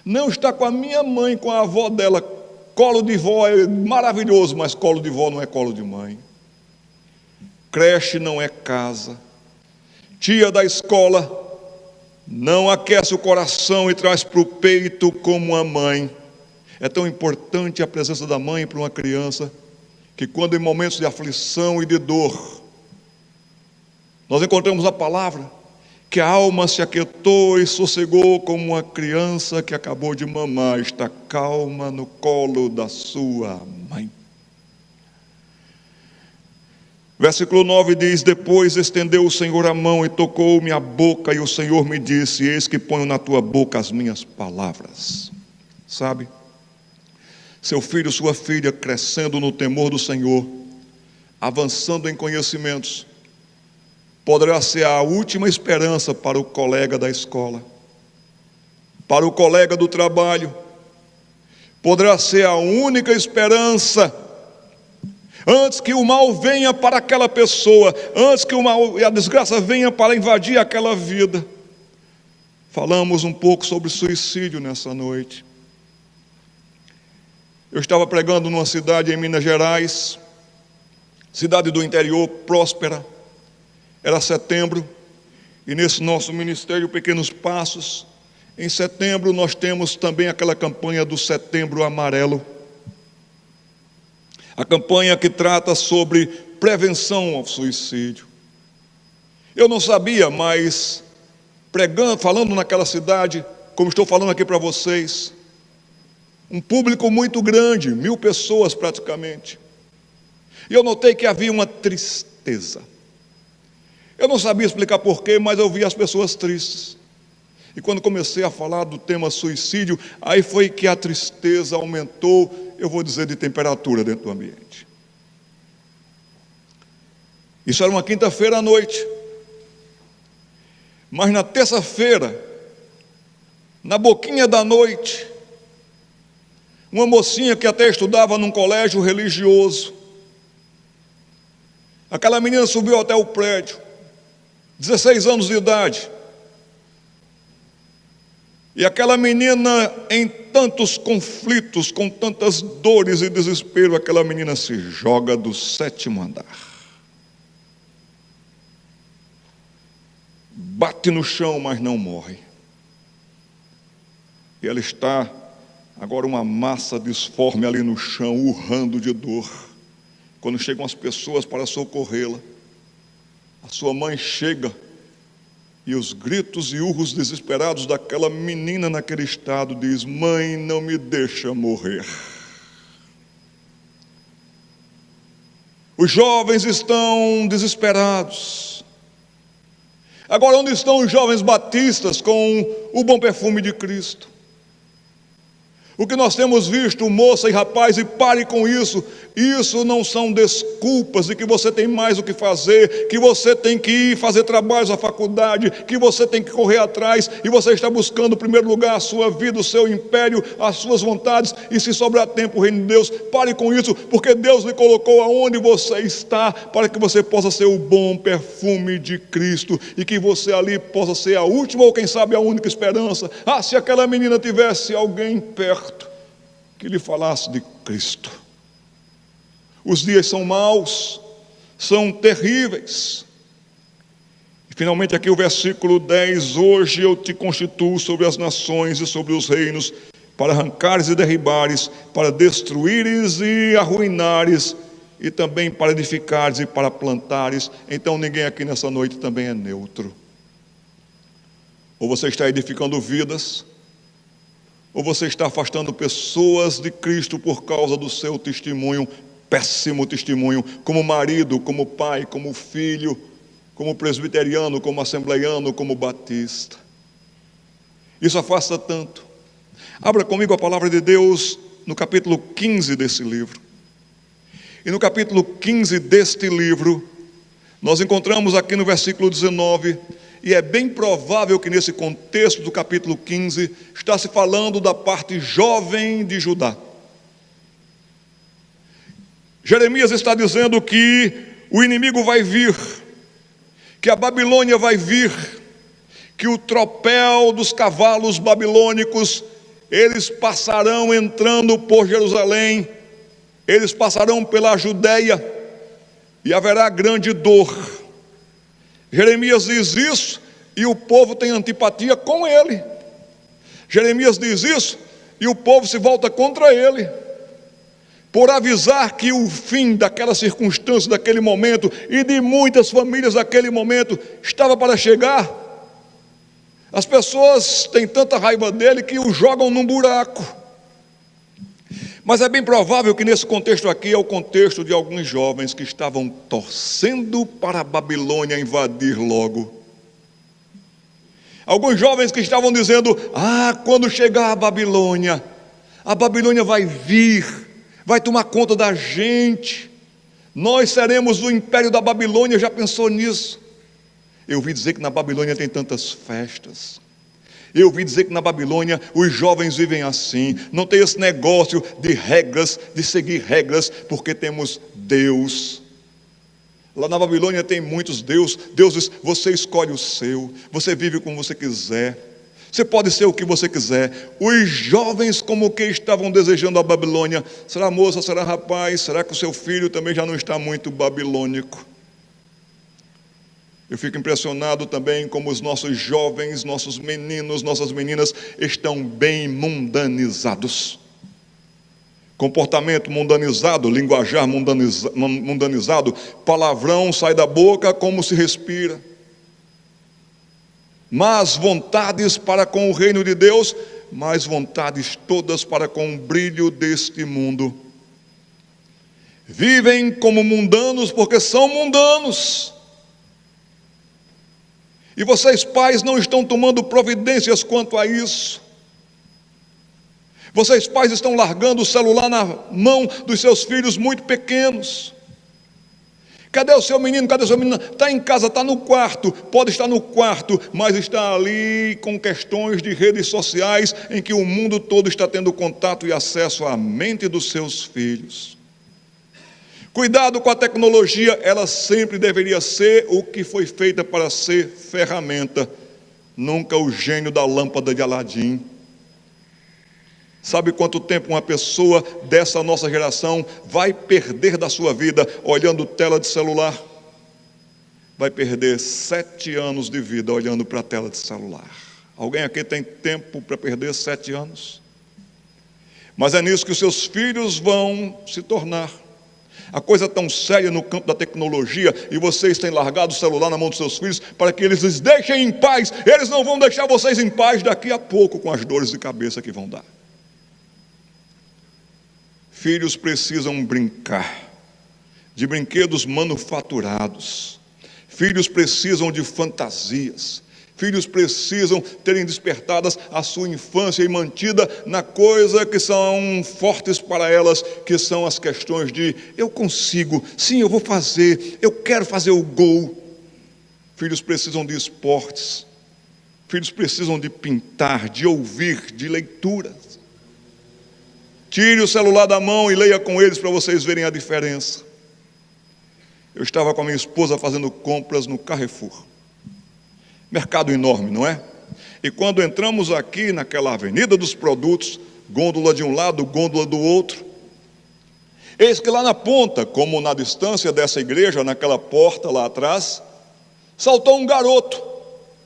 Não está com a minha mãe, com a avó dela. Colo de vó é maravilhoso, mas colo de vó não é colo de mãe. Creche não é casa. Tia da escola não aquece o coração e traz para o peito como a mãe. É tão importante a presença da mãe para uma criança, que quando em momentos de aflição e de dor, nós encontramos a palavra, que a alma se aquietou e sossegou como uma criança que acabou de mamar, está calma no colo da sua mãe. Versículo 9 diz: depois estendeu o Senhor a mão e tocou minha boca, e o Senhor me disse: eis que ponho na tua boca as minhas palavras. Sabe, seu filho, sua filha crescendo no temor do Senhor, avançando em conhecimentos, poderá ser a última esperança para o colega da escola, para o colega do trabalho, poderá ser a única esperança antes que o mal venha para aquela pessoa, antes que o mal e a desgraça venha para invadir aquela vida. Falamos um pouco sobre suicídio nessa noite. Eu estava pregando numa cidade em Minas Gerais, cidade do interior, próspera. Era setembro, e nesse nosso ministério Pequenos Passos, em setembro nós temos também aquela campanha do Setembro Amarelo. A campanha que trata sobre prevenção ao suicídio. Eu não sabia, mas pregando, falando naquela cidade, como estou falando aqui para vocês, um público muito grande, 1000 pessoas praticamente. E eu notei que havia uma tristeza. Eu não sabia explicar porquê, mas eu vi as pessoas tristes. E quando comecei a falar do tema suicídio, aí foi que a tristeza aumentou, eu vou dizer, de temperatura dentro do ambiente. Isso era uma quinta-feira à noite. Mas na terça-feira, na boquinha da noite, uma mocinha que até estudava num colégio religioso, aquela menina subiu até o prédio, 16 anos de idade, e aquela menina, em tantos conflitos, com tantas dores e desespero, aquela menina se joga do 7º andar. Bate no chão, mas não morre. E ela está agora uma massa disforme ali no chão, urrando de dor. Quando chegam as pessoas para socorrê-la, a sua mãe chega, e os gritos e urros desesperados daquela menina naquele estado diz: mãe, não me deixa morrer. Os jovens estão desesperados. Agora, onde estão os jovens batistas com o bom perfume de Cristo? O que nós temos visto, moça e rapaz, e pare com isso, isso não são desculpas de que você tem mais o que fazer, que você tem que ir fazer trabalhos à faculdade, que você tem que correr atrás, e você está buscando em primeiro lugar a sua vida, o seu império, as suas vontades, e se sobrar tempo o reino de Deus, pare com isso, porque Deus lhe colocou aonde você está, para que você possa ser o bom perfume de Cristo, e que você ali possa ser a última, ou quem sabe a única esperança. Ah, se aquela menina tivesse alguém perto, que lhe falasse de Cristo. Os dias são maus, são terríveis. E finalmente aqui o versículo 10, hoje eu te constituo sobre as nações e sobre os reinos, para arrancares e derribares, para destruíres e arruinares, e também para edificares e para plantares. Então ninguém aqui nessa noite também é neutro. Ou você está edificando vidas, ou você está afastando pessoas de Cristo por causa do seu testemunho, péssimo testemunho, como marido, como pai, como filho, como presbiteriano, como assembleiano, como batista. Isso afasta tanto. Abra comigo a palavra de Deus no capítulo 15 desse livro. E no capítulo 15 deste livro, Nós encontramos aqui no versículo 19, e é bem provável que nesse contexto do capítulo 15, está se falando da parte jovem de Judá. Jeremias está dizendo que o inimigo vai vir, que a Babilônia vai vir, que o tropel dos cavalos babilônicos, eles passarão entrando por Jerusalém, eles passarão pela Judéia, e haverá grande dor. Jeremias diz isso, e o povo tem antipatia com ele. Jeremias diz isso, e o povo se volta contra ele, por avisar que o fim daquela circunstância, daquele momento, e de muitas famílias daquele momento, estava para chegar. As pessoas têm tanta raiva dele que o jogam num buraco. Mas é bem provável que nesse contexto aqui é o contexto de alguns jovens que estavam torcendo para a Babilônia invadir logo. Alguns jovens que estavam dizendo: quando chegar a Babilônia vai vir, vai tomar conta da gente, nós seremos o império da Babilônia. Já pensou nisso? Eu ouvi dizer que na Babilônia tem tantas festas. Eu ouvi dizer que na Babilônia os jovens vivem assim, não tem esse negócio de regras, de seguir regras, porque temos Deus. Lá na Babilônia tem muitos deuses, você escolhe o seu, você vive como você quiser, você pode ser o que você quiser. Os jovens como que estavam desejando a Babilônia. Será moça, será rapaz, será que o seu filho também já não está muito babilônico? Eu fico impressionado também como os nossos jovens, nossos meninos, nossas meninas estão bem mundanizados. Comportamento mundanizado, linguajar mundanizado, palavrão sai da boca como se respira. Más vontades para com o reino de Deus, más vontades todas para com o brilho deste mundo. Vivem como mundanos porque são mundanos. E vocês, pais, não estão tomando providências quanto a isso. Vocês, pais, estão largando o celular na mão dos seus filhos muito pequenos. Cadê o seu menino? Cadê a sua menina? Está em casa, está no quarto. Pode estar no quarto, mas está ali com questões de redes sociais, em que o mundo todo está tendo contato e acesso à mente dos seus filhos. Cuidado com a tecnologia, ela sempre deveria ser o que foi feita para ser ferramenta, nunca o gênio da lâmpada de Aladim. Sabe quanto tempo uma pessoa dessa nossa geração vai perder da sua vida olhando tela de celular? Vai perder 7 anos de vida olhando para a tela de celular. Alguém aqui tem tempo para perder 7 anos? Mas é nisso que os seus filhos vão se tornar. A coisa é tão séria no campo da tecnologia, e vocês têm largado o celular na mão dos seus filhos para que eles os deixem em paz. Eles não vão deixar vocês em paz daqui a pouco com as dores de cabeça que vão dar. Filhos precisam brincar, de brinquedos manufaturados. Filhos precisam de fantasias. Filhos precisam terem despertadas a sua infância e mantida na coisa que são fortes para elas, que são as questões de: eu consigo, sim, eu vou fazer, eu quero fazer o gol. Filhos precisam de esportes. Filhos precisam de pintar, de ouvir, de leitura. Tire o celular da mão e leia com eles para vocês verem a diferença. Eu estava com a minha esposa fazendo compras no Carrefour. Mercado enorme, não é? E quando entramos aqui naquela avenida dos produtos, gôndola de um lado, gôndola do outro, eis que lá na ponta, como na distância dessa igreja, naquela porta lá atrás, saltou um garoto.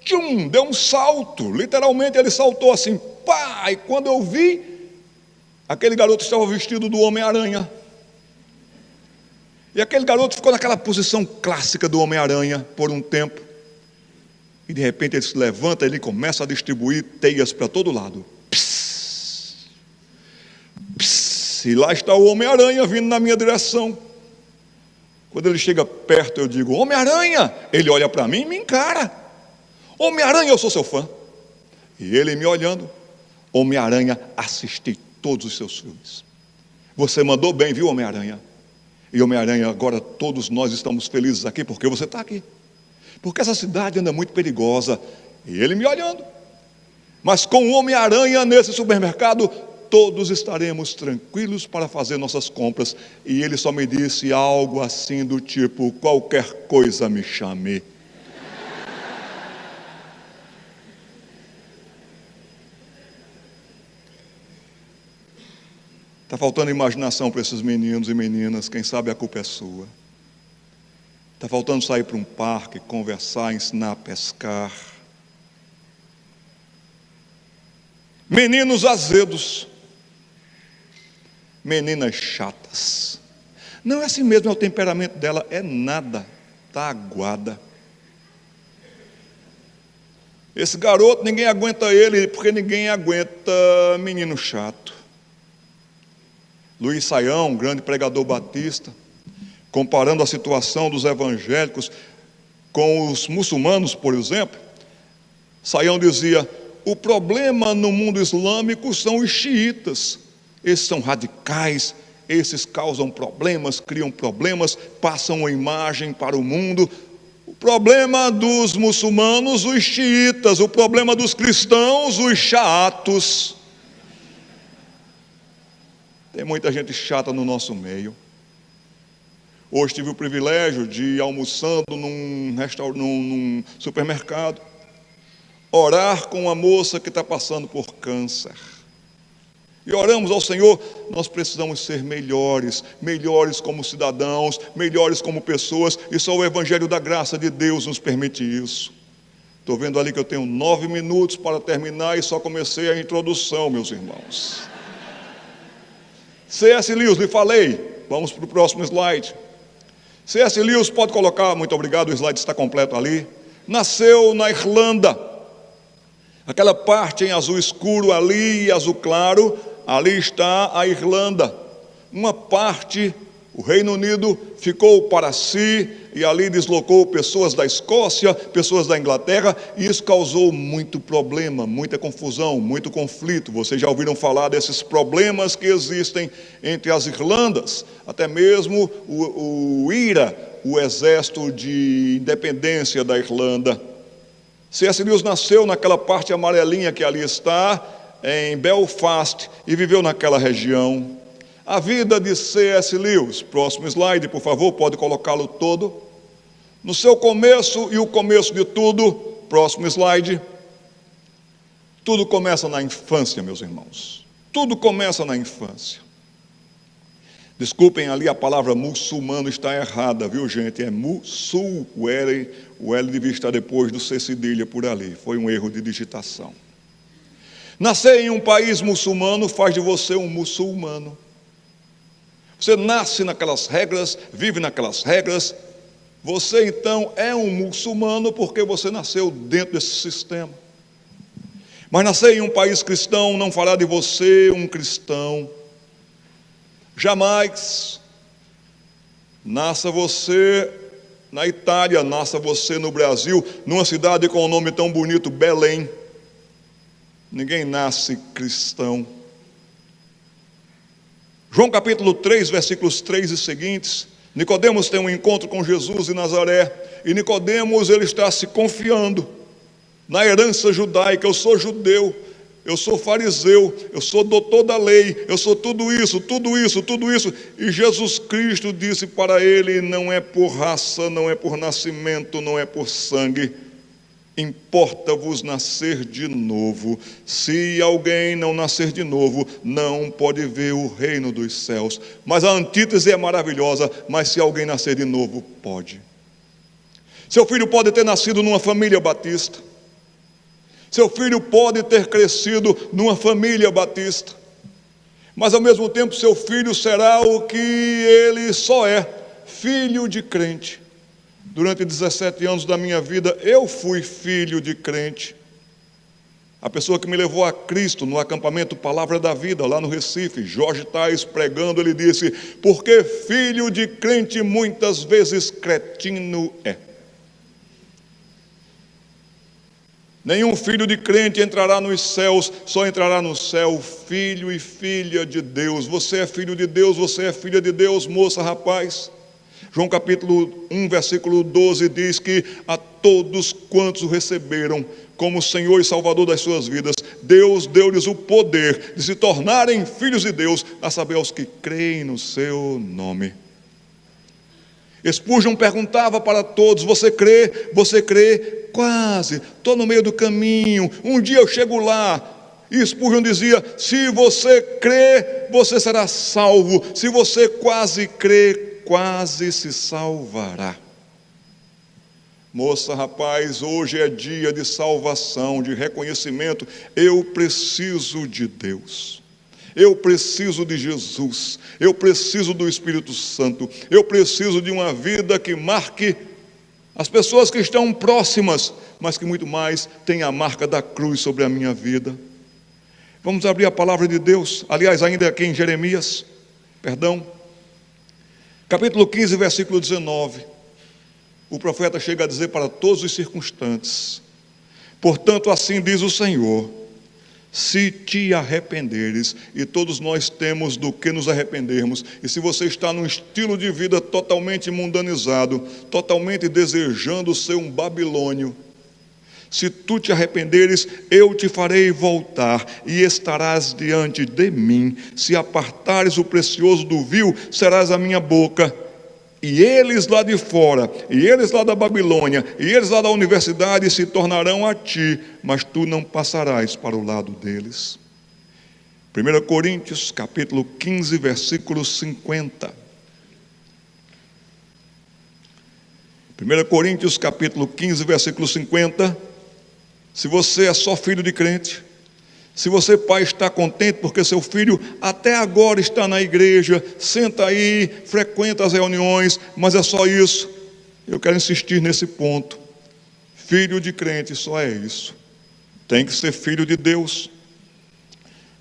Tchum, deu um salto, literalmente ele saltou assim, pá! E quando eu vi, aquele garoto estava vestido do Homem-Aranha. E aquele garoto ficou naquela posição clássica do Homem-Aranha por um tempo. E de repente ele se levanta, ele começa a distribuir teias para todo lado. Pss, pss, e lá está o Homem-Aranha vindo na minha direção. Quando ele chega perto, eu digo: Homem-Aranha! Ele olha para mim e me encara. Homem-Aranha, eu sou seu fã. E ele me olhando: Homem-Aranha, assisti todos os seus filmes. Você mandou bem, viu, Homem-Aranha? E Homem-Aranha, agora todos nós estamos felizes aqui porque você está aqui. Porque essa cidade anda muito perigosa. E ele me olhando. Mas com o Homem-Aranha nesse supermercado, todos estaremos tranquilos para fazer nossas compras. E ele só me disse algo assim do tipo: qualquer coisa me chame. Está faltando imaginação para esses meninos e meninas, quem sabe a culpa é sua. Está faltando sair para um parque, conversar, ensinar a pescar. Meninos azedos, meninas chatas. Não é assim mesmo, é o temperamento dela, é nada, está aguada. Esse garoto, ninguém aguenta ele, porque ninguém aguenta menino chato. Luiz Saião, grande pregador batista, comparando a situação dos evangélicos com os muçulmanos, por exemplo, Saião dizia: o problema no mundo islâmico são os xiitas. Esses são radicais, esses causam problemas, criam problemas, passam uma imagem para o mundo. O problema dos muçulmanos, os xiitas. O problema dos cristãos, os xaatos. Tem muita gente chata no nosso meio. Hoje tive o privilégio de ir almoçando num supermercado, orar com uma moça que está passando por câncer. E oramos ao Senhor. Nós precisamos ser melhores, melhores como cidadãos, melhores como pessoas, e só o Evangelho da graça de Deus nos permite isso. Estou vendo ali que eu tenho 9 minutos para terminar e só comecei a introdução, meus irmãos. C.S. Lewis, lhe falei, vamos para o próximo slide. C.S. Lewis, pode colocar, muito obrigado, o slide está completo ali. Nasceu na Irlanda, aquela parte em azul escuro ali e azul claro, ali está a Irlanda. Uma parte, o Reino Unido ficou para si, e ali deslocou pessoas da Escócia, pessoas da Inglaterra, e isso causou muito problema, muita confusão, muito conflito. Vocês já ouviram falar desses problemas que existem entre as Irlandas, até mesmo o IRA, o Exército de Independência da Irlanda. C.S. Lewis nasceu naquela parte amarelinha que ali está, em Belfast, e viveu naquela região. A vida de C.S. Lewis, próximo slide, por favor, pode colocá-lo todo. No seu começo e o começo de tudo, próximo slide. Tudo começa na infância, meus irmãos. Tudo começa na infância. Desculpem ali, a palavra muçulmano está errada, viu gente? É musul, o L devia estar depois do C cedilha por ali. Foi um erro de digitação. Nascer em um país muçulmano faz de você um muçulmano. Você nasce naquelas regras, vive naquelas regras. Você então é um muçulmano porque você nasceu dentro desse sistema. Mas nascer em um país cristão não fará de você um cristão. Jamais. Nasça você na Itália, nasça você no Brasil, numa cidade com um nome tão bonito, Belém. Ninguém nasce cristão. João capítulo 3, versículos 3 e seguintes, Nicodemos tem um encontro com Jesus em Nazaré, e Nicodemos, ele está se confiando na herança judaica. Eu sou judeu, eu sou fariseu, eu sou doutor da lei, eu sou tudo isso, tudo isso, tudo isso. E Jesus Cristo disse para ele: não é por raça, não é por nascimento, não é por sangue, importa-vos nascer de novo. Se alguém não nascer de novo, não pode ver o reino dos céus. Mas a antítese é maravilhosa: mas se alguém nascer de novo, pode. Seu filho pode ter nascido numa família batista. Seu filho pode ter crescido numa família batista. Mas ao mesmo tempo seu filho será o que ele só é: filho de crente. Durante 17 anos da minha vida, eu fui filho de crente. A pessoa que me levou a Cristo no acampamento Palavra da Vida, lá no Recife, Jorge Tais, pregando, ele disse: porque filho de crente muitas vezes cretino é. Nenhum filho de crente entrará nos céus, só entrará no céu filho e filha de Deus. Você é filho de Deus, você é filha de Deus, moça, rapaz. João capítulo 1, versículo 12 diz que a todos quantos o receberam como Senhor e Salvador das suas vidas, Deus deu-lhes o poder de se tornarem filhos de Deus, a saber, aos que creem no seu nome. Spurgeon perguntava para todos: você crê? Você crê? Quase, estou no meio do caminho, um dia eu chego lá. E Spurgeon dizia: se você crê, você será salvo. Se você quase crê, quase se salvará. Moça, rapaz, hoje é dia de salvação, de reconhecimento. Eu preciso de Deus. Eu preciso de Jesus, eu preciso do Espírito Santo, eu preciso de uma vida que marque as pessoas que estão próximas, mas que muito mais tem a marca da cruz sobre a minha vida. Vamos abrir a palavra de Deus, aliás, ainda aqui em Jeremias, capítulo 15, versículo 19. O profeta chega a dizer para todos os circunstantes: portanto, assim diz o Senhor, se te arrependeres, e todos nós temos do que nos arrependermos, e se você está num estilo de vida totalmente mundanizado, totalmente desejando ser um babilônio, se tu te arrependeres, eu te farei voltar, e estarás diante de mim. Se apartares o precioso do vil, serás a minha boca. E eles lá de fora, e eles lá da Babilônia, e eles lá da universidade se tornarão a ti, mas tu não passarás para o lado deles. 1 Coríntios, capítulo 15, versículo 50. 1 Coríntios, capítulo 15, versículo 50. Se você é só filho de crente, se você, pai, está contente porque seu filho até agora está na igreja, senta aí, frequenta as reuniões, mas é só isso, eu quero insistir nesse ponto. Filho de crente só é isso. Tem que ser filho de Deus.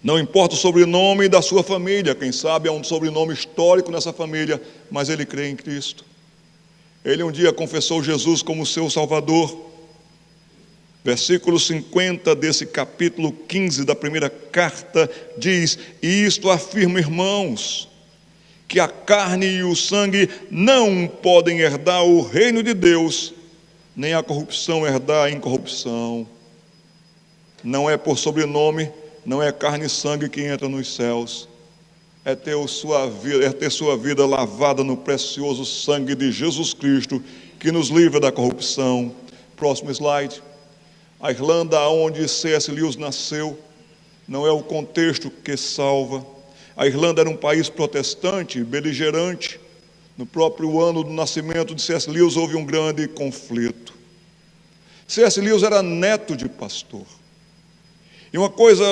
Não importa o sobrenome da sua família, quem sabe é um sobrenome histórico nessa família, mas ele crê em Cristo. Ele um dia confessou Jesus como seu Salvador. Versículo 50 desse capítulo 15 da primeira carta diz: e isto afirma, irmãos, que a carne e o sangue não podem herdar o reino de Deus, nem a corrupção herdar a incorrupção. Não é por sobrenome, não é carne e sangue que entra nos céus, é ter sua vida lavada no precioso sangue de Jesus Cristo, que nos livra da corrupção. Próximo slide. A Irlanda, onde C.S. Lewis nasceu, não é o contexto que salva. A Irlanda era um país protestante, beligerante. No próprio ano do nascimento de C.S. Lewis houve um grande conflito. C.S. Lewis era neto de pastor. E uma coisa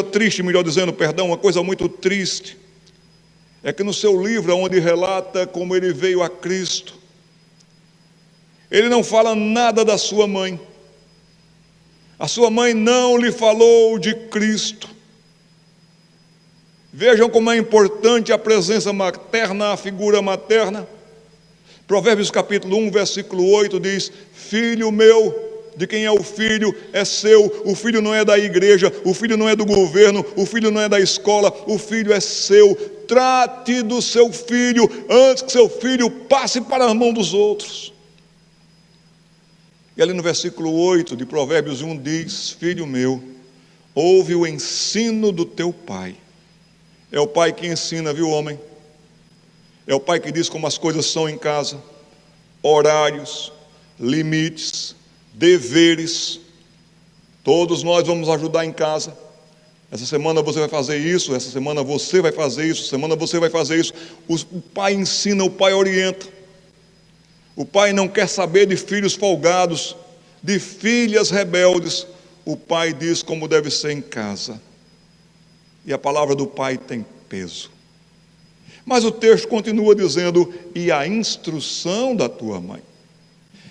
triste, uma coisa muito triste, é que no seu livro, onde relata como ele veio a Cristo, ele não fala nada da sua mãe. A sua mãe não lhe falou de Cristo. Vejam como é importante a presença materna, a figura materna. Provérbios capítulo 1, versículo 8 diz: filho meu, de quem é o filho é seu. O filho não é da igreja, o filho não é do governo, o filho não é da escola, o filho é seu. Trate do seu filho antes que seu filho passe para a mão dos outros. E ali no versículo 8 de Provérbios 1 diz: filho meu, ouve o ensino do teu pai. É o pai que ensina, viu, homem? É o pai que diz como as coisas são em casa, horários, limites, deveres. Todos nós vamos ajudar em casa. Essa semana você vai fazer isso, essa semana você vai fazer isso, essa semana você vai fazer isso. O pai ensina, o pai orienta. O pai não quer saber de filhos folgados, de filhas rebeldes. O pai diz como deve ser em casa. E a palavra do pai tem peso. Mas o texto continua dizendo: e a instrução da tua mãe.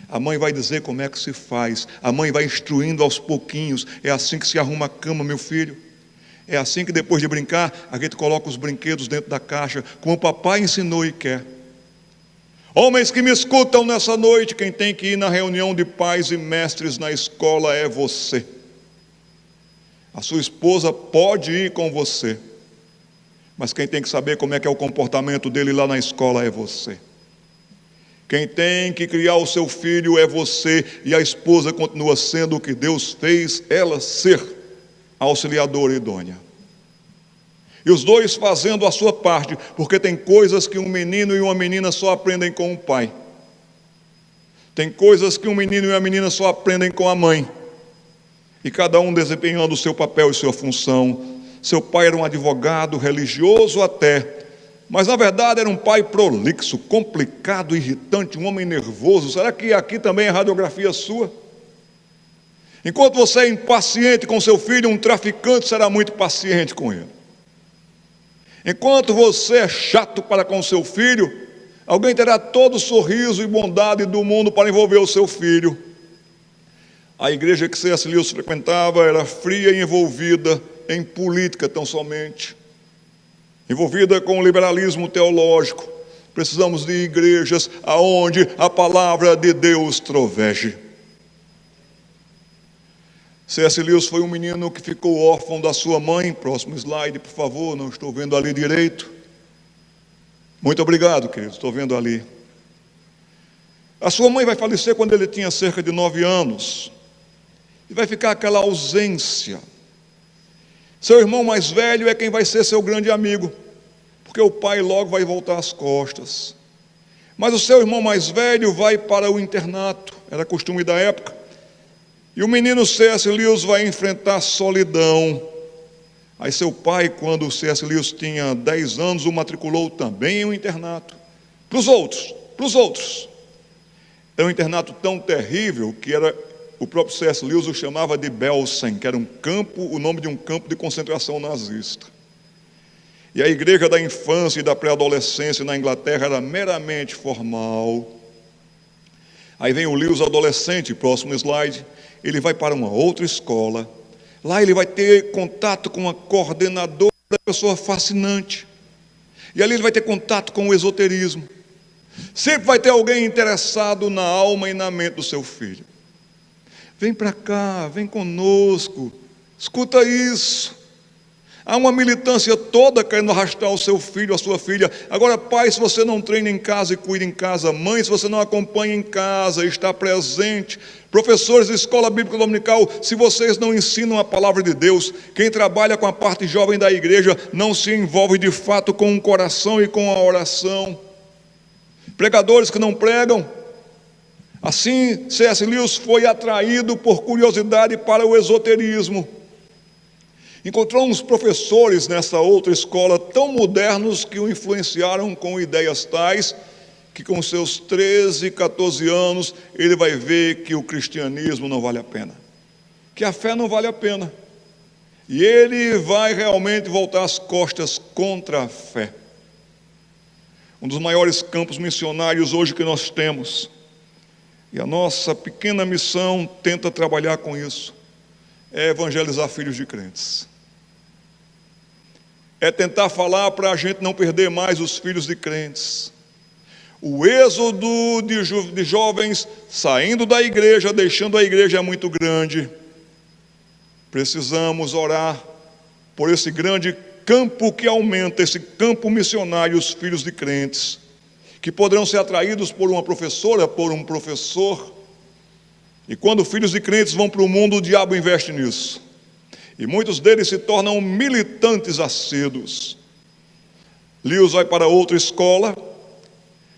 A mãe vai dizer como é que se faz. A mãe vai instruindo aos pouquinhos. É assim que se arruma a cama, meu filho. É assim que depois de brincar, a gente coloca os brinquedos dentro da caixa, como o papai ensinou e quer. Homens que me escutam nessa noite, quem tem que ir na reunião de pais e mestres na escola é você. A sua esposa pode ir com você, mas quem tem que saber como é que é o comportamento dele lá na escola é você. Quem tem que criar o seu filho é você, e a esposa continua sendo o que Deus fez ela ser, a auxiliadora idônea. E os dois fazendo a sua parte, porque tem coisas que um menino e uma menina só aprendem com o pai. Tem coisas que um menino e uma menina só aprendem com a mãe. E cada um desempenhando o seu papel e sua função. Seu pai era um advogado, religioso até, mas na verdade era um pai prolixo, complicado, irritante, um homem nervoso. Será que aqui também é radiografia sua? Enquanto você é impaciente com seu filho, um traficante será muito paciente com ele. Enquanto você é chato para com seu filho, alguém terá todo o sorriso e bondade do mundo para envolver o seu filho. A igreja que C.S. Lewis frequentava era fria e envolvida em política tão somente, envolvida com o liberalismo teológico. Precisamos de igrejas aonde a palavra de Deus troveje. C.S. Lewis foi um menino que ficou órfão da sua mãe. Próximo slide, por favor, não estou vendo ali direito. Muito obrigado, querido, estou vendo ali. A sua mãe vai falecer quando ele tinha cerca de 9 anos. E vai ficar aquela ausência. Seu irmão mais velho é quem vai ser seu grande amigo, porque o pai logo vai voltar às costas. Mas o seu irmão mais velho vai para o internato, era costume da época. E o menino C.S. Lewis vai enfrentar solidão. Aí seu pai, quando o C.S. Lewis tinha 10 anos, o matriculou também em um internato. Para os outros. Era um internato tão terrível que o próprio C.S. Lewis o chamava de Belsen, que era o nome de um campo de concentração nazista. E a igreja da infância e da pré-adolescência na Inglaterra era meramente formal. Aí vem o Lewis adolescente, próximo slide. Ele vai para uma outra escola. Lá ele vai ter contato com uma coordenadora, pessoa fascinante. E ali ele vai ter contato com o esoterismo. Sempre vai ter alguém interessado na alma e na mente do seu filho. Vem para cá, vem conosco, escuta isso. Há uma militância toda querendo arrastar o seu filho, a sua filha. Agora, pai, se você não treina em casa e cuida em casa, mãe, se você não acompanha em casa e está presente, professores de escola bíblica dominical, se vocês não ensinam a palavra de Deus, quem trabalha com a parte jovem da igreja não se envolve de fato com o coração e com a oração. Pregadores que não pregam. Assim, C.S. Lewis foi atraído por curiosidade para o esoterismo. Encontrou uns professores nessa outra escola tão modernos que o influenciaram com ideias tais que com seus 13, 14 anos ele vai ver que o cristianismo não vale a pena, que a fé não vale a pena. E ele vai realmente voltar as costas contra a fé. Um dos maiores campos missionários hoje que nós temos. E a nossa pequena missão tenta trabalhar com isso. É evangelizar filhos de crentes. É tentar falar para a gente não perder mais os filhos de crentes. O êxodo de jovens saindo da igreja, deixando a igreja é muito grande. Precisamos orar por esse grande campo que aumenta, esse campo missionário, os filhos de crentes, que poderão ser atraídos por uma professora, por um professor. E quando filhos de crentes vão para o mundo, o diabo investe nisso. E muitos deles se tornam militantes assíduos. Lewis vai para outra escola.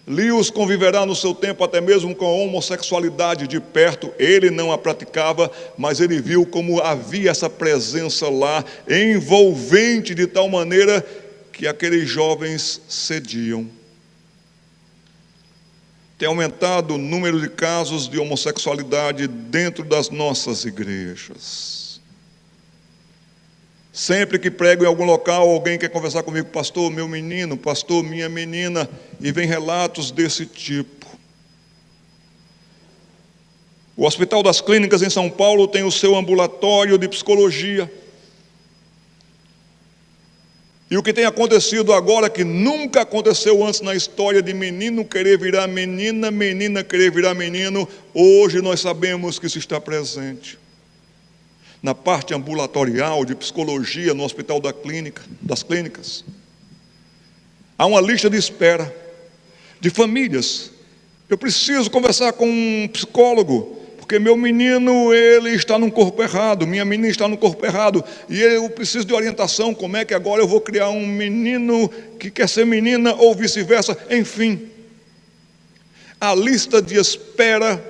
Lewis conviverá no seu tempo até mesmo com a homossexualidade de perto. Ele não a praticava, mas ele viu como havia essa presença lá, envolvente de tal maneira que aqueles jovens cediam. Tem aumentado o número de casos de homossexualidade dentro das nossas igrejas. Sempre que prego em algum local, alguém quer conversar comigo, pastor, meu menino, pastor, minha menina, e vem relatos desse tipo. O Hospital das Clínicas em São Paulo tem o seu ambulatório de psicologia. E o que tem acontecido agora, que nunca aconteceu antes na história, de menino querer virar menina, menina querer virar menino, hoje nós sabemos que isso está presente. Na parte ambulatorial de psicologia, no hospital das clínicas, há uma lista de espera de famílias. Eu preciso conversar com um psicólogo, porque meu menino, ele está num corpo errado, minha menina está no corpo errado, e eu preciso de orientação, como é que agora eu vou criar um menino que quer ser menina, ou vice-versa, enfim. A lista de espera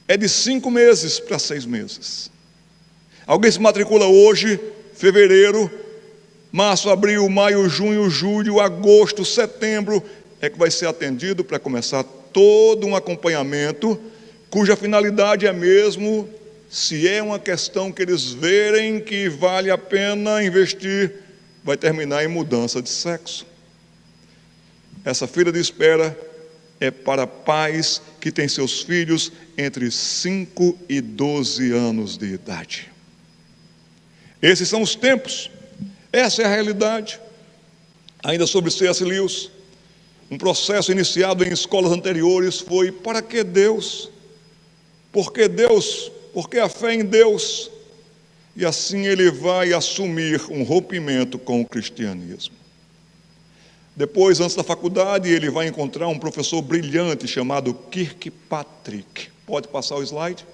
é de 5 meses para 6 meses. Alguém se matricula hoje, fevereiro, março, abril, maio, junho, julho, agosto, setembro, é que vai ser atendido para começar todo um acompanhamento, cuja finalidade é mesmo, se é uma questão que eles verem que vale a pena investir, vai terminar em mudança de sexo. Essa fila de espera é para pais que têm seus filhos entre 5 e 12 anos de idade. Esses são os tempos, essa é a realidade. Ainda sobre C.S. Lewis, um processo iniciado em escolas anteriores foi: para que Deus? Por que Deus? Por que a fé em Deus? E assim ele vai assumir um rompimento com o cristianismo. Depois, antes da faculdade, ele vai encontrar um professor brilhante chamado Kirkpatrick. Pode passar o slide?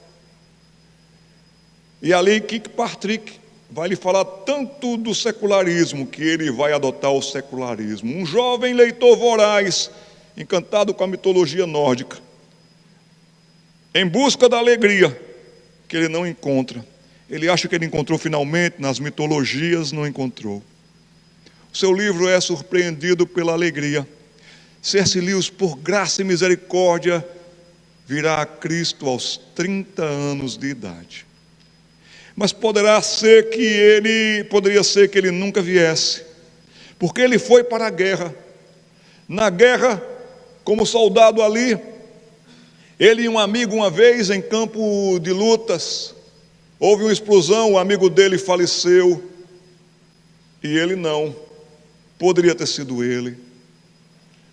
E ali Kirkpatrick vai lhe falar tanto do secularismo, que ele vai adotar o secularismo. Um jovem leitor voraz, encantado com a mitologia nórdica, em busca da alegria que ele não encontra. Ele acha que ele encontrou finalmente nas mitologias, não encontrou. O seu livro é surpreendido pela alegria. C.S. Lewis, por graça e misericórdia, virá a Cristo aos 30 anos de idade. Mas poderia ser que ele nunca viesse, porque ele foi para a guerra. Na guerra, como soldado ali, ele e um amigo, uma vez em campo de lutas, houve uma explosão, o amigo dele faleceu, e ele não. Poderia ter sido ele.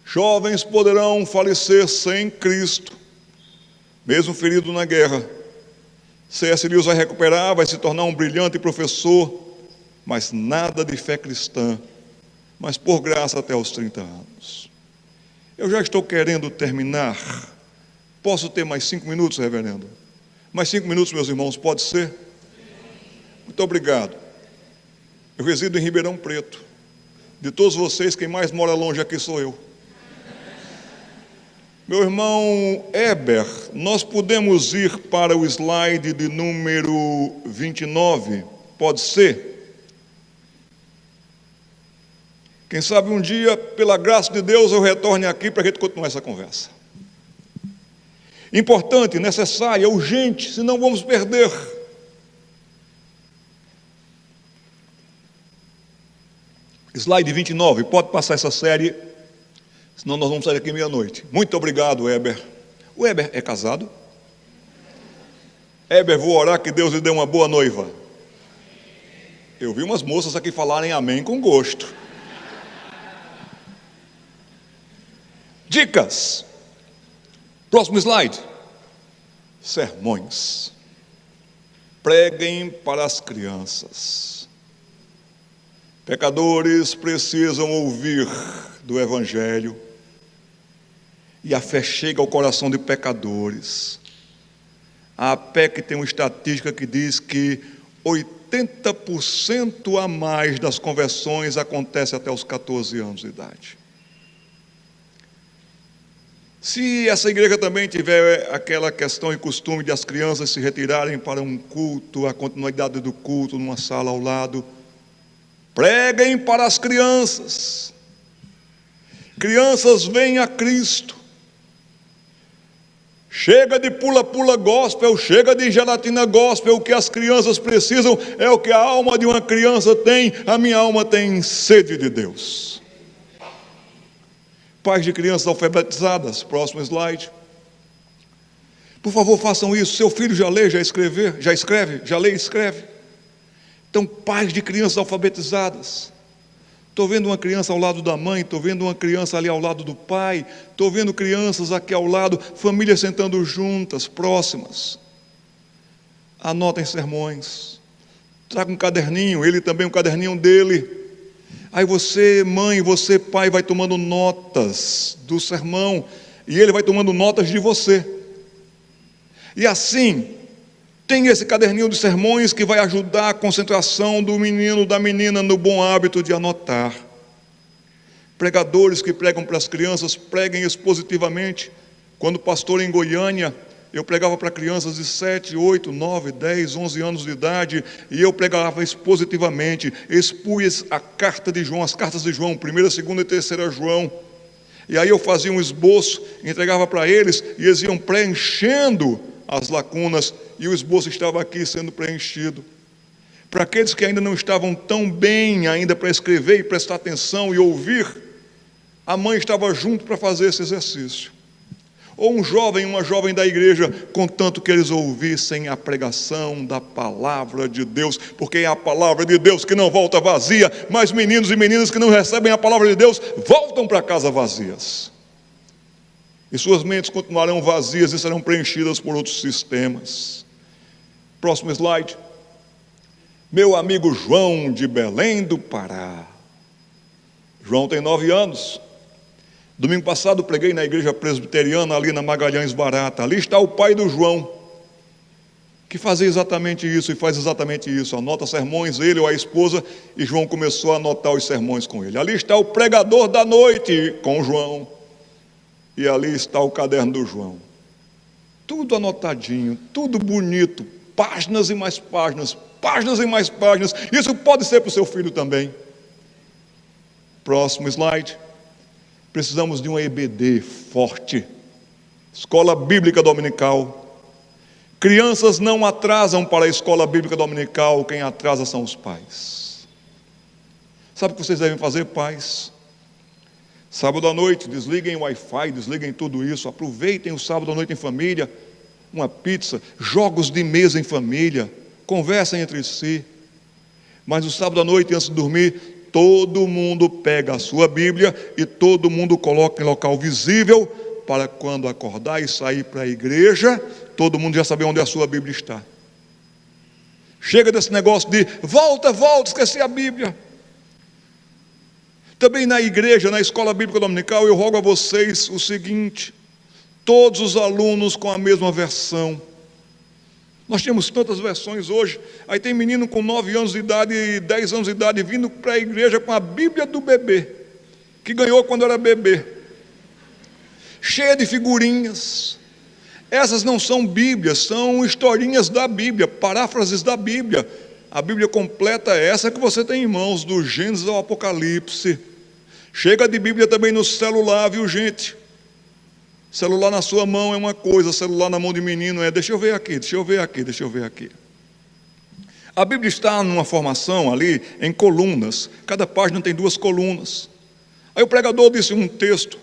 Jovens poderão falecer sem Cristo, mesmo ferido na guerra. C.S. Lewis vai recuperar, vai se tornar um brilhante professor, mas nada de fé cristã, mas por graça até os 30 anos. Eu já estou querendo terminar. Posso ter mais 5 minutos, reverendo? Mais 5 minutos, meus irmãos, pode ser? Muito obrigado. Eu resido em Ribeirão Preto. De todos vocês, quem mais mora longe aqui sou eu. Meu irmão Heber, nós podemos ir para o slide de número 29, pode ser? Quem sabe um dia, pela graça de Deus, eu retorne aqui para a gente continuar essa conversa. Importante, necessária, urgente, senão vamos perder. Slide 29, pode passar essa série, senão nós vamos sair daqui meia-noite. Muito obrigado, Heber. O Heber é casado? Heber, vou orar que Deus lhe dê uma boa noiva. Eu vi umas moças aqui falarem amém com gosto. Dicas. Próximo slide. Sermões. Preguem para as crianças. Pecadores precisam ouvir do Evangelho. E a fé chega ao coração de pecadores. A APEC tem uma estatística que diz que 80% a mais das conversões acontece até os 14 anos de idade. Se essa igreja também tiver aquela questão e costume de as crianças se retirarem para um culto, a continuidade do culto numa sala ao lado, preguem para as crianças. Crianças, vêm a Cristo. Chega de pula-pula gospel, chega de gelatina gospel. O que as crianças precisam é o que a alma de uma criança tem. A minha alma tem sede de Deus. Pais de crianças alfabetizadas, próximo slide. Por favor, façam isso. Seu filho já lê, já escreve, já lê e escreve. Então, pais de crianças alfabetizadas, Estou vendo uma criança ao lado da mãe, estou vendo uma criança ali ao lado do pai, estou vendo crianças aqui ao lado, famílias sentando juntas, próximas. Anotem sermões. Traga um caderninho, ele também um caderninho dele. Aí você, mãe, você, pai, vai tomando notas do sermão e ele vai tomando notas de você. E assim, tem esse caderninho de sermões que vai ajudar a concentração do menino, da menina no bom hábito de anotar. Pregadores que pregam para as crianças, preguem expositivamente. Quando pastor em Goiânia, eu pregava para crianças de 7, 8, 9, 10, 11 anos de idade, e eu pregava expositivamente, expus a carta de João, as cartas de João, 1ª, 2ª e 3ª João, e aí eu fazia um esboço, entregava para eles, e eles iam preenchendo as lacunas, e o esboço estava aqui sendo preenchido. Para aqueles que ainda não estavam tão bem ainda para escrever e prestar atenção e ouvir, a mãe estava junto para fazer esse exercício. Ou um jovem, uma jovem da igreja, contanto que eles ouvissem a pregação da palavra de Deus, porque é a palavra de Deus que não volta vazia, mas meninos e meninas que não recebem a palavra de Deus, voltam para casa vazias. E suas mentes continuarão vazias e serão preenchidas por outros sistemas. Próximo slide. Meu amigo João de Belém do Pará. João tem 9 anos. Domingo passado preguei na igreja presbiteriana ali na Magalhães Barata. Ali está o pai do João, que fazia exatamente isso e faz exatamente isso. Anota sermões, ele ou a esposa, e João começou a anotar os sermões com ele. Ali está o pregador da noite com João, e ali está o caderno do João. Tudo anotadinho, tudo bonito, páginas e mais páginas, páginas e mais páginas. Isso pode ser para o seu filho também. Próximo slide. Precisamos de uma EBD forte, Escola Bíblica Dominical. Crianças não atrasam para a Escola Bíblica Dominical, quem atrasa são os pais. Sabe o que vocês devem fazer, pais? Sábado à noite, desliguem o Wi-Fi, desliguem tudo isso, aproveitem o sábado à noite em família, uma pizza, jogos de mesa em família, conversem entre si. Mas no sábado à noite, antes de dormir, todo mundo pega a sua Bíblia e todo mundo coloca em local visível, para quando acordar e sair para a igreja, todo mundo já saber onde a sua Bíblia está. Chega desse negócio de volta, esqueci a Bíblia. Também na igreja, na Escola Bíblica Dominical, eu rogo a vocês o seguinte: todos os alunos com a mesma versão. Nós temos tantas versões hoje. Aí tem menino com 9 anos de idade e 10 anos de idade vindo para a igreja com a Bíblia do bebê, que ganhou quando era bebê, cheia de figurinhas. Essas não são Bíblias, são historinhas da Bíblia, paráfrases da Bíblia. A Bíblia completa é essa que você tem em mãos, do Gênesis ao Apocalipse. Chega de Bíblia também no celular, viu, gente? Celular na sua mão é uma coisa, celular na mão de menino é, deixa eu ver aqui. A Bíblia está numa formação ali, em colunas, cada página tem 2 colunas. Aí o pregador disse um texto,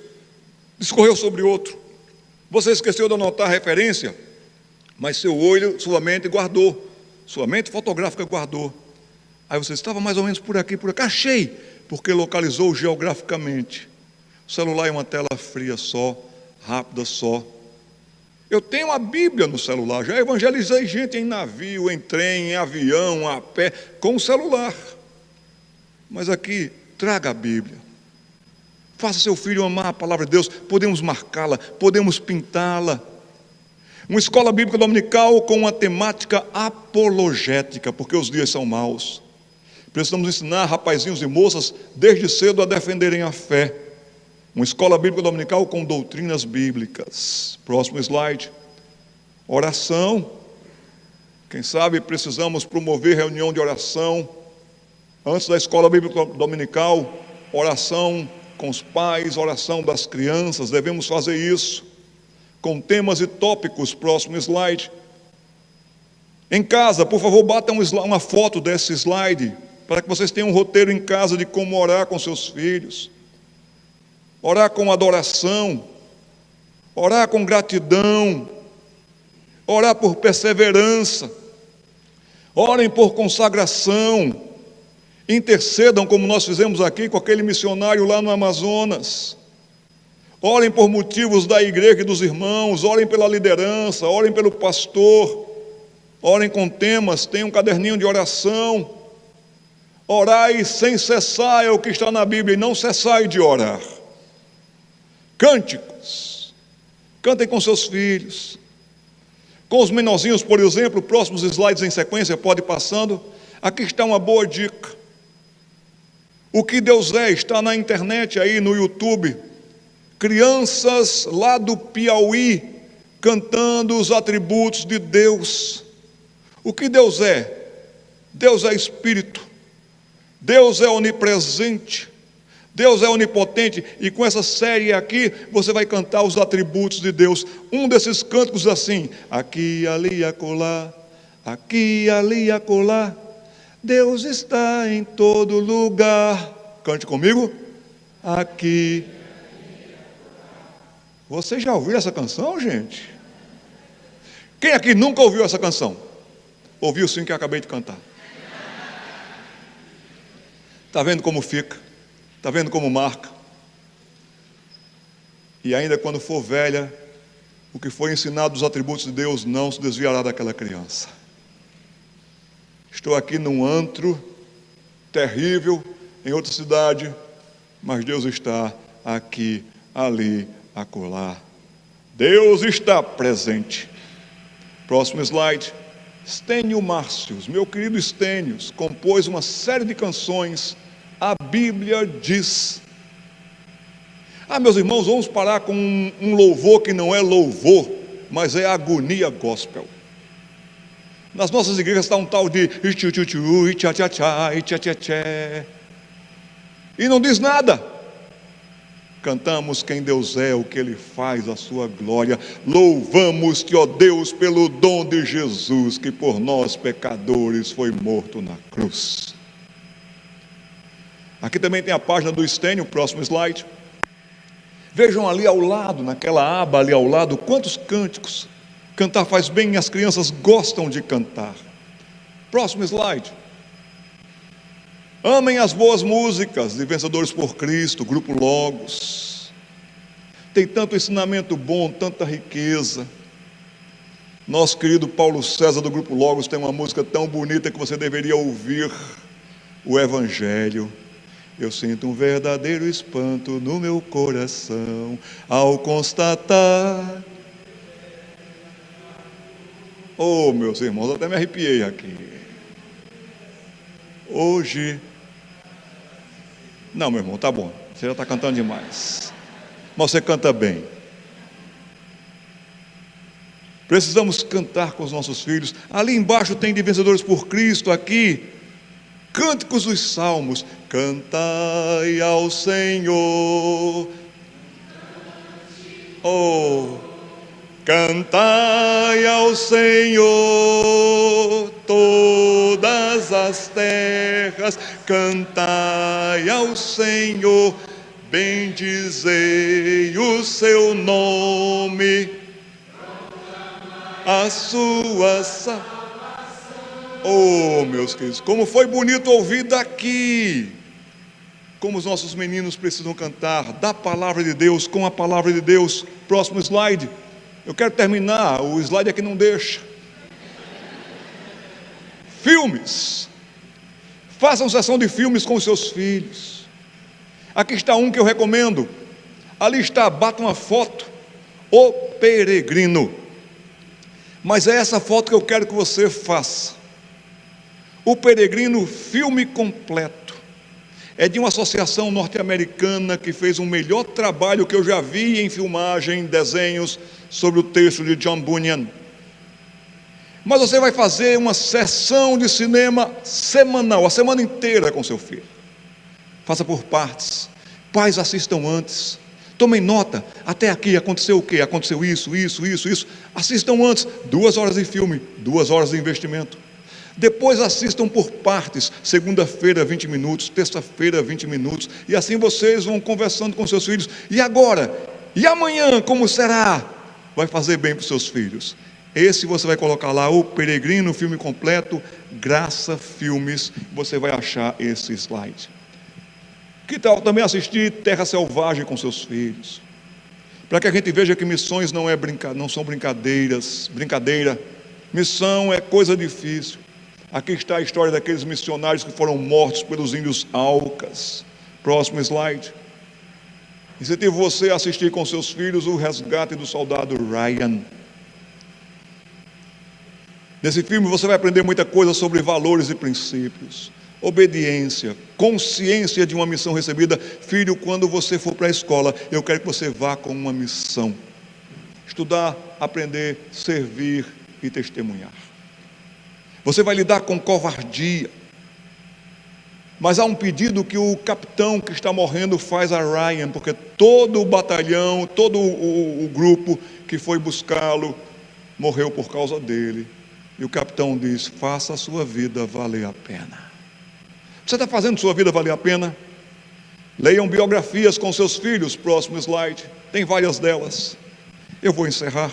discorreu sobre outro. Você esqueceu de anotar a referência, mas seu olho, sua mente guardou, sua mente fotográfica guardou. Aí você estava mais ou menos por aqui, achei, porque localizou geograficamente. O celular é uma tela fria só, rápida só. Eu tenho a Bíblia no celular, já evangelizei gente em navio, em trem, em avião, a pé, com o celular. Mas aqui, traga a Bíblia. Faça seu filho amar a palavra de Deus. Podemos marcá-la, podemos pintá-la. Uma escola bíblica dominical com uma temática apologética, porque os dias são maus. Precisamos ensinar rapazinhos e moças desde cedo a defenderem a fé. Uma escola bíblica dominical com doutrinas bíblicas. Próximo slide. Oração. Quem sabe precisamos promover reunião de oração. Antes da escola bíblica dominical, oração com os pais, oração das crianças. Devemos fazer isso. Com temas e tópicos. Próximo slide. Em casa, por favor, bata uma foto desse slide, para que vocês tenham um roteiro em casa de como orar com seus filhos. Orar com adoração, orar com gratidão, orar por perseverança, orem por consagração, Intercedam, como nós fizemos aqui com aquele missionário lá no Amazonas. Orem por motivos da igreja e dos irmãos, orem pela liderança, orem pelo pastor, orem com temas, tenham um caderninho de oração. Orai sem cessar é o que está na Bíblia, e não cessai de orar. Cânticos, cantem com seus filhos, com os menorzinhos, por exemplo. Próximos slides em sequência, pode ir passando. Aqui está uma boa dica. O que Deus é está na internet aí, no YouTube. Crianças lá do Piauí cantando os atributos de Deus. O que Deus é? Deus é Espírito, Deus é onipresente, Deus é onipotente. E com essa série aqui você vai cantar os atributos de Deus. Um desses cânticos assim: aqui, ali, acolá, aqui, ali, acolá, Deus está em todo lugar. Cante comigo. Aqui. Você já ouviu essa canção, gente? Quem aqui nunca ouviu essa canção? Ouviu sim, que eu acabei de cantar. Está vendo como fica? Está vendo como marca? E ainda quando for velha, o que foi ensinado dos atributos de Deus não se desviará daquela criança. Estou aqui num antro terrível, em outra cidade, mas Deus está aqui, ali, acolá. Deus está presente. Próximo slide. Stênio Márcios, meu querido Stênios, compôs uma série de canções. A Bíblia diz. Meus irmãos, vamos parar com um louvor que não é louvor, mas é agonia gospel. Nas nossas igrejas está um tal de e não diz nada. Cantamos quem Deus é, o que Ele faz, a sua glória. Louvamos-te, ó Deus, pelo dom de Jesus, que por nós pecadores foi morto na cruz. Aqui também tem a página do Stênio, próximo slide. Vejam ali ao lado, naquela aba ali ao lado, quantos cânticos. Cantar faz bem e as crianças gostam de cantar. Próximo slide. Amem as boas músicas de Vencedores por Cristo, Grupo Logos. Tem tanto ensinamento bom, tanta riqueza. Nosso querido Paulo César do Grupo Logos tem uma música tão bonita que você deveria ouvir. O Evangelho. Eu sinto um verdadeiro espanto no meu coração ao constatar. Oh, meus irmãos, até me arrepiei aqui. Hoje... Não, meu irmão, tá bom, você já está cantando demais. Mas você canta bem. Precisamos cantar com os nossos filhos. Ali embaixo tem de Vencedores por Cristo, aqui, Cânticos dos Salmos. Cantai ao Senhor. Oh, cantai ao Senhor todas as terras, cantai ao Senhor, bendizei o seu nome, a sua salvação. Oh, meus queridos, como foi bonito ouvir daqui, como os nossos meninos precisam cantar da palavra de Deus, com a palavra de Deus. Próximo slide. Eu quero terminar, o slide aqui não deixa. Filmes. Façam sessão de filmes com os seus filhos. Aqui está um que eu recomendo. Ali está, bata uma foto. O Peregrino. Mas é essa foto que eu quero que você faça. O Peregrino, filme completo. É de uma associação norte-americana que fez o melhor trabalho que eu já vi em filmagem, desenhos, sobre o texto de John Bunyan. Mas você vai fazer uma sessão de cinema semanal, a semana inteira com seu filho. Faça por partes. Pais, assistam antes. Tomem nota. Até aqui aconteceu o quê? Aconteceu isso. Assistam antes. 2 horas de filme, 2 horas de investimento. Depois assistam por partes. Segunda-feira 20 minutos, terça-feira 20 minutos. E assim vocês vão conversando com seus filhos. E agora? E amanhã como será? Vai fazer bem para os seus filhos. Esse você vai colocar lá, O Peregrino, filme completo, Graça Filmes, você vai achar esse slide. Que tal também assistir Terra Selvagem com seus filhos? Para que a gente veja que missões não são brincadeira. Missão é coisa difícil. Aqui está a história daqueles missionários que foram mortos pelos índios Aucas. Próximo slide. Incentivo você a assistir com seus filhos o resgate do soldado Ryan. Nesse filme você vai aprender muita coisa sobre valores e princípios, obediência, consciência de uma missão recebida. Filho, quando você for para a escola, eu quero que você vá com uma missão: estudar, aprender, servir e testemunhar. Você vai lidar com covardia, mas há um pedido que o capitão que está morrendo faz a Ryan, porque todo o batalhão, todo o grupo que foi buscá-lo morreu por causa dele. E o capitão diz: faça a sua vida valer a pena. Você está fazendo sua vida valer a pena? Leiam biografias com seus filhos. Próximo slide, tem várias delas. Eu vou encerrar.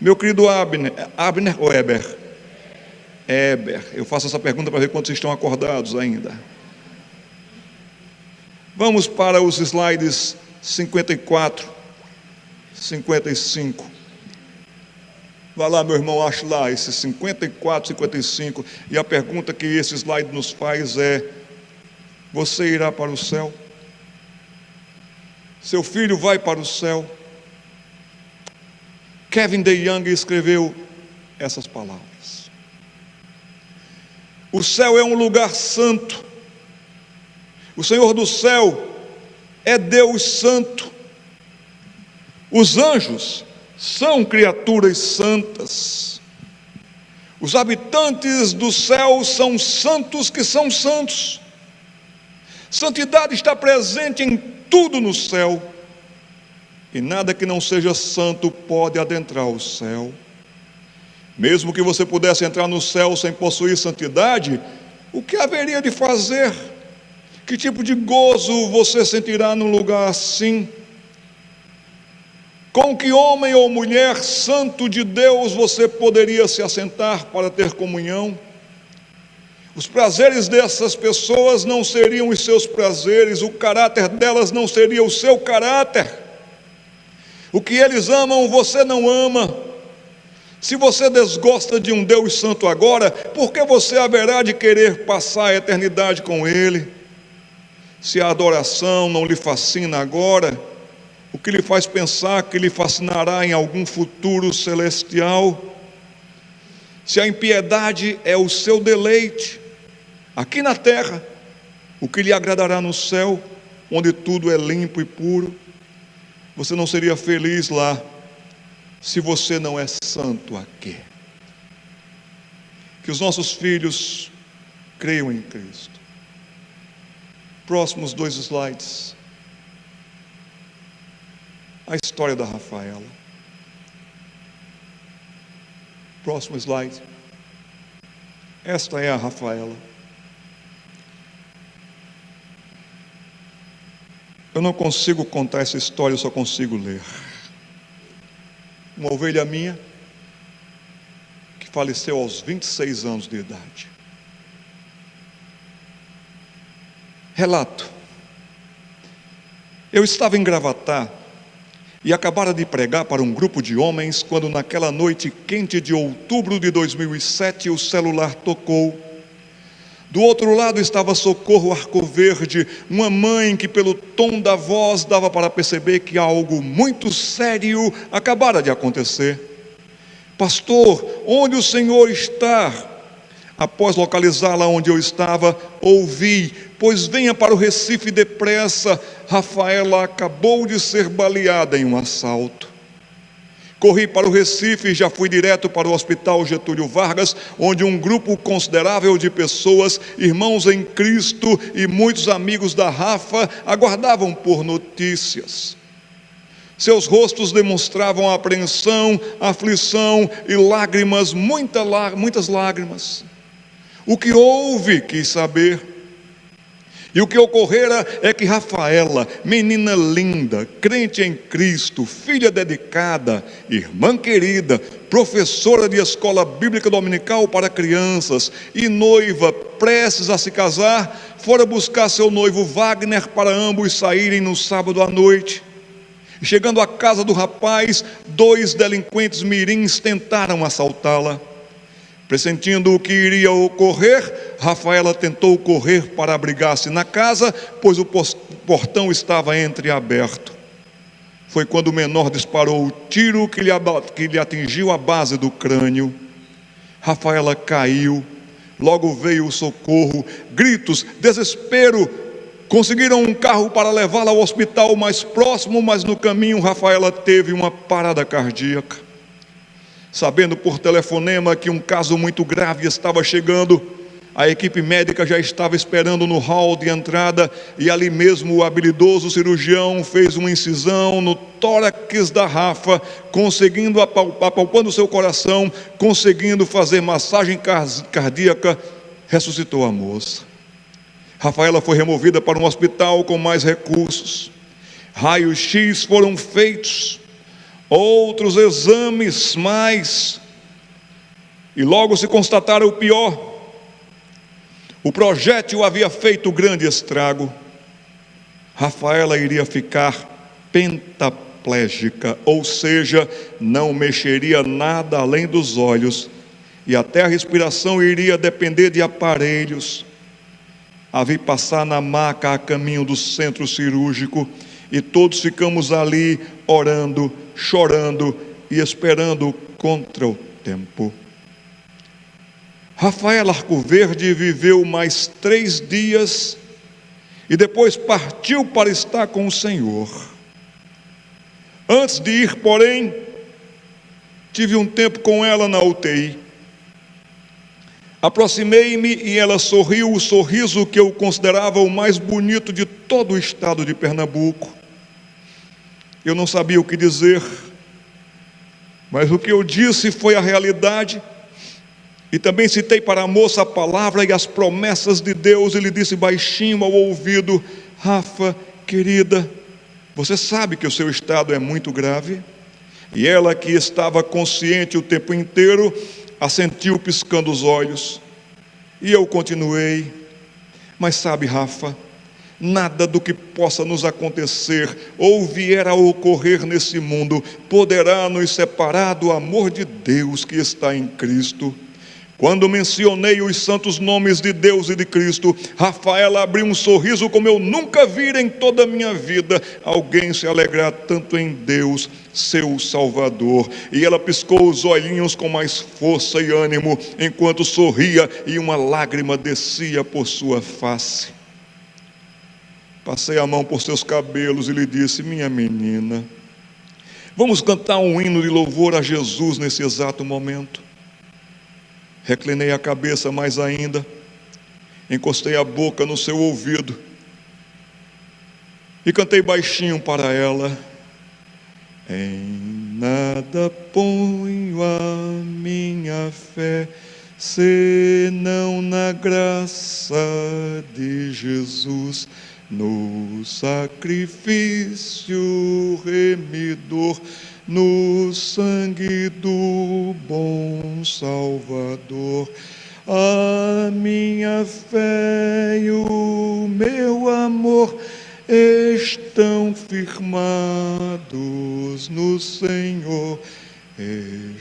Meu querido Abner ou Eber? Eber. Eu faço essa pergunta para ver quantos estão acordados ainda. Vamos para os slides 54, 55. Vai lá, meu irmão, ache lá esses 54, 55. E a pergunta que esse slide nos faz é: você irá para o céu? Seu filho vai para o céu? Kevin DeYoung escreveu essas palavras: o céu é um lugar santo. O Senhor do céu é Deus santo. Os anjos são criaturas santas. Os habitantes do céu são santos que são santos. Santidade está presente em tudo no céu, e nada que não seja santo pode adentrar o céu. Mesmo que você pudesse entrar no céu sem possuir santidade, o que haveria de fazer? Que tipo de gozo você sentirá num lugar assim? Com que homem ou mulher santo de Deus você poderia se assentar para ter comunhão? Os prazeres dessas pessoas não seriam os seus prazeres, o caráter delas não seria o seu caráter. O que eles amam, você não ama. Se você desgosta de um Deus santo agora, por que você haverá de querer passar a eternidade com Ele? Se a adoração não lhe fascina agora, o que lhe faz pensar que lhe fascinará em algum futuro celestial? Se a impiedade é o seu deleite aqui na terra, o que lhe agradará no céu, onde tudo é limpo e puro? Você não seria feliz lá, se você não é santo aqui. Que os nossos filhos creiam em Cristo. Próximos 2 slides. A história da Rafaela. Próximo slide. Esta é a Rafaela. Eu não consigo contar essa história, eu só consigo ler. Uma ovelha minha, que faleceu aos 26 anos de idade. Relato: eu estava em Gravatá e acabara de pregar para um grupo de homens, quando naquela noite quente de outubro de 2007 o celular tocou. Do outro lado estava Socorro Arcoverde, uma mãe que pelo tom da voz dava para perceber que algo muito sério acabara de acontecer. Pastor, onde o senhor está? Após localizá-la onde eu estava, ouvi: pois venha para o Recife depressa, Rafaela acabou de ser baleada em um assalto. Corri para o Recife e já fui direto para o Hospital Getúlio Vargas, onde um grupo considerável de pessoas, irmãos em Cristo e muitos amigos da Rafa, aguardavam por notícias. Seus rostos demonstravam apreensão, aflição e lágrimas, muitas lágrimas. O que houve? Quis saber. E o que ocorrera é que Rafaela, menina linda, crente em Cristo, filha dedicada, irmã querida, professora de escola bíblica dominical para crianças e noiva prestes a se casar, fora buscar seu noivo Wagner para ambos saírem no sábado à noite. Chegando à casa do rapaz, 2 delinquentes mirins tentaram assaltá-la. Pressentindo o que iria ocorrer, Rafaela tentou correr para abrigar-se na casa, pois o portão estava entreaberto. Foi quando o menor disparou o tiro que lhe atingiu a base do crânio. Rafaela caiu, logo veio o socorro, gritos, desespero. Conseguiram um carro para levá-la ao hospital mais próximo, mas no caminho Rafaela teve uma parada cardíaca. Sabendo por telefonema que um caso muito grave estava chegando, a equipe médica já estava esperando no hall de entrada, e ali mesmo o habilidoso cirurgião fez uma incisão no tórax da Rafa, conseguindo apalpando seu coração, conseguindo fazer massagem cardíaca, ressuscitou a moça. Rafaela foi removida para um hospital com mais recursos. Raios-X foram feitos, outros exames mais, e logo se constataram o pior. O projétil havia feito grande estrago. Rafaela iria ficar pentaplégica, ou seja, não mexeria nada além dos olhos, e até a respiração iria depender de aparelhos. A vi passar na maca a caminho do centro cirúrgico, e todos ficamos ali orando, chorando e esperando contra o tempo. Rafaela Arcoverde viveu mais 3 dias e depois partiu para estar com o Senhor. Antes de ir, porém, tive um tempo com ela na UTI. Aproximei-me e ela sorriu o sorriso que eu considerava o mais bonito de todo o estado de Pernambuco. Eu não sabia o que dizer, mas o que eu disse foi a realidade. E também citei para a moça a palavra e as promessas de Deus, e lhe disse baixinho ao ouvido: Rafa, querida, você sabe que o seu estado é muito grave? E ela, que estava consciente o tempo inteiro, assentiu piscando os olhos. E eu continuei: mas sabe, Rafa, nada do que possa nos acontecer ou vier a ocorrer nesse mundo poderá nos separar do amor de Deus que está em Cristo. Quando mencionei os santos nomes de Deus e de Cristo, Rafaela abriu um sorriso como eu nunca vi em toda a minha vida alguém se alegrar tanto em Deus, seu Salvador. E ela piscou os olhinhos com mais força e ânimo, enquanto sorria, e uma lágrima descia por sua face. Passei a mão por seus cabelos e lhe disse: minha menina, vamos cantar um hino de louvor a Jesus nesse exato momento. Reclinei a cabeça mais ainda, encostei a boca no seu ouvido e cantei baixinho para ela: em nada ponho a minha fé, senão na graça de Jesus, no sacrifício remidor, no sangue do bom Salvador. A minha fé e o meu amor estão firmados no Senhor,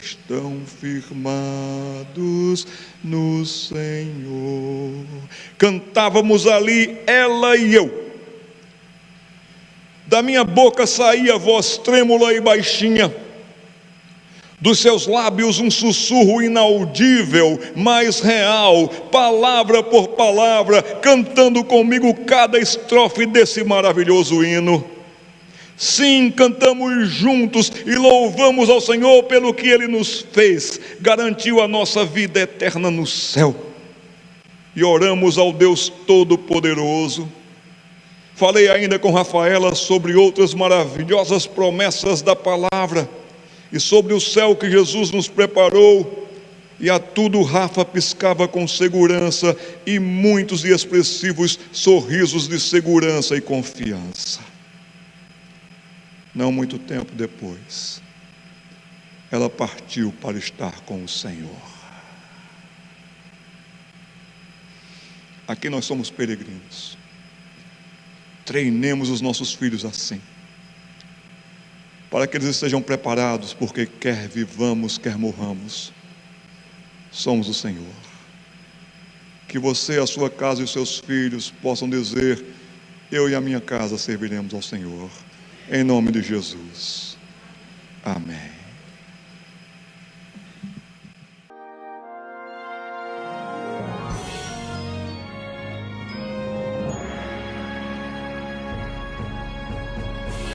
estão firmados no Senhor. Cantávamos ali, ela e eu. Da minha boca saía voz trêmula e baixinha, dos seus lábios um sussurro inaudível, mas real, palavra por palavra, cantando comigo cada estrofe desse maravilhoso hino. Sim, cantamos juntos e louvamos ao Senhor pelo que Ele nos fez, garantiu a nossa vida eterna no céu. E oramos ao Deus Todo-Poderoso. Falei ainda com Rafaela sobre outras maravilhosas promessas da palavra e sobre o céu que Jesus nos preparou. E a tudo Rafa piscava com segurança e muitos e expressivos sorrisos de segurança e confiança. Não muito tempo depois, ela partiu para estar com o Senhor. Aqui nós somos peregrinos. Treinemos os nossos filhos assim, para que eles estejam preparados, porque quer vivamos, quer morramos, somos o Senhor. Que você, a sua casa e os seus filhos possam dizer: eu e a minha casa serviremos ao Senhor, em nome de Jesus. Amém.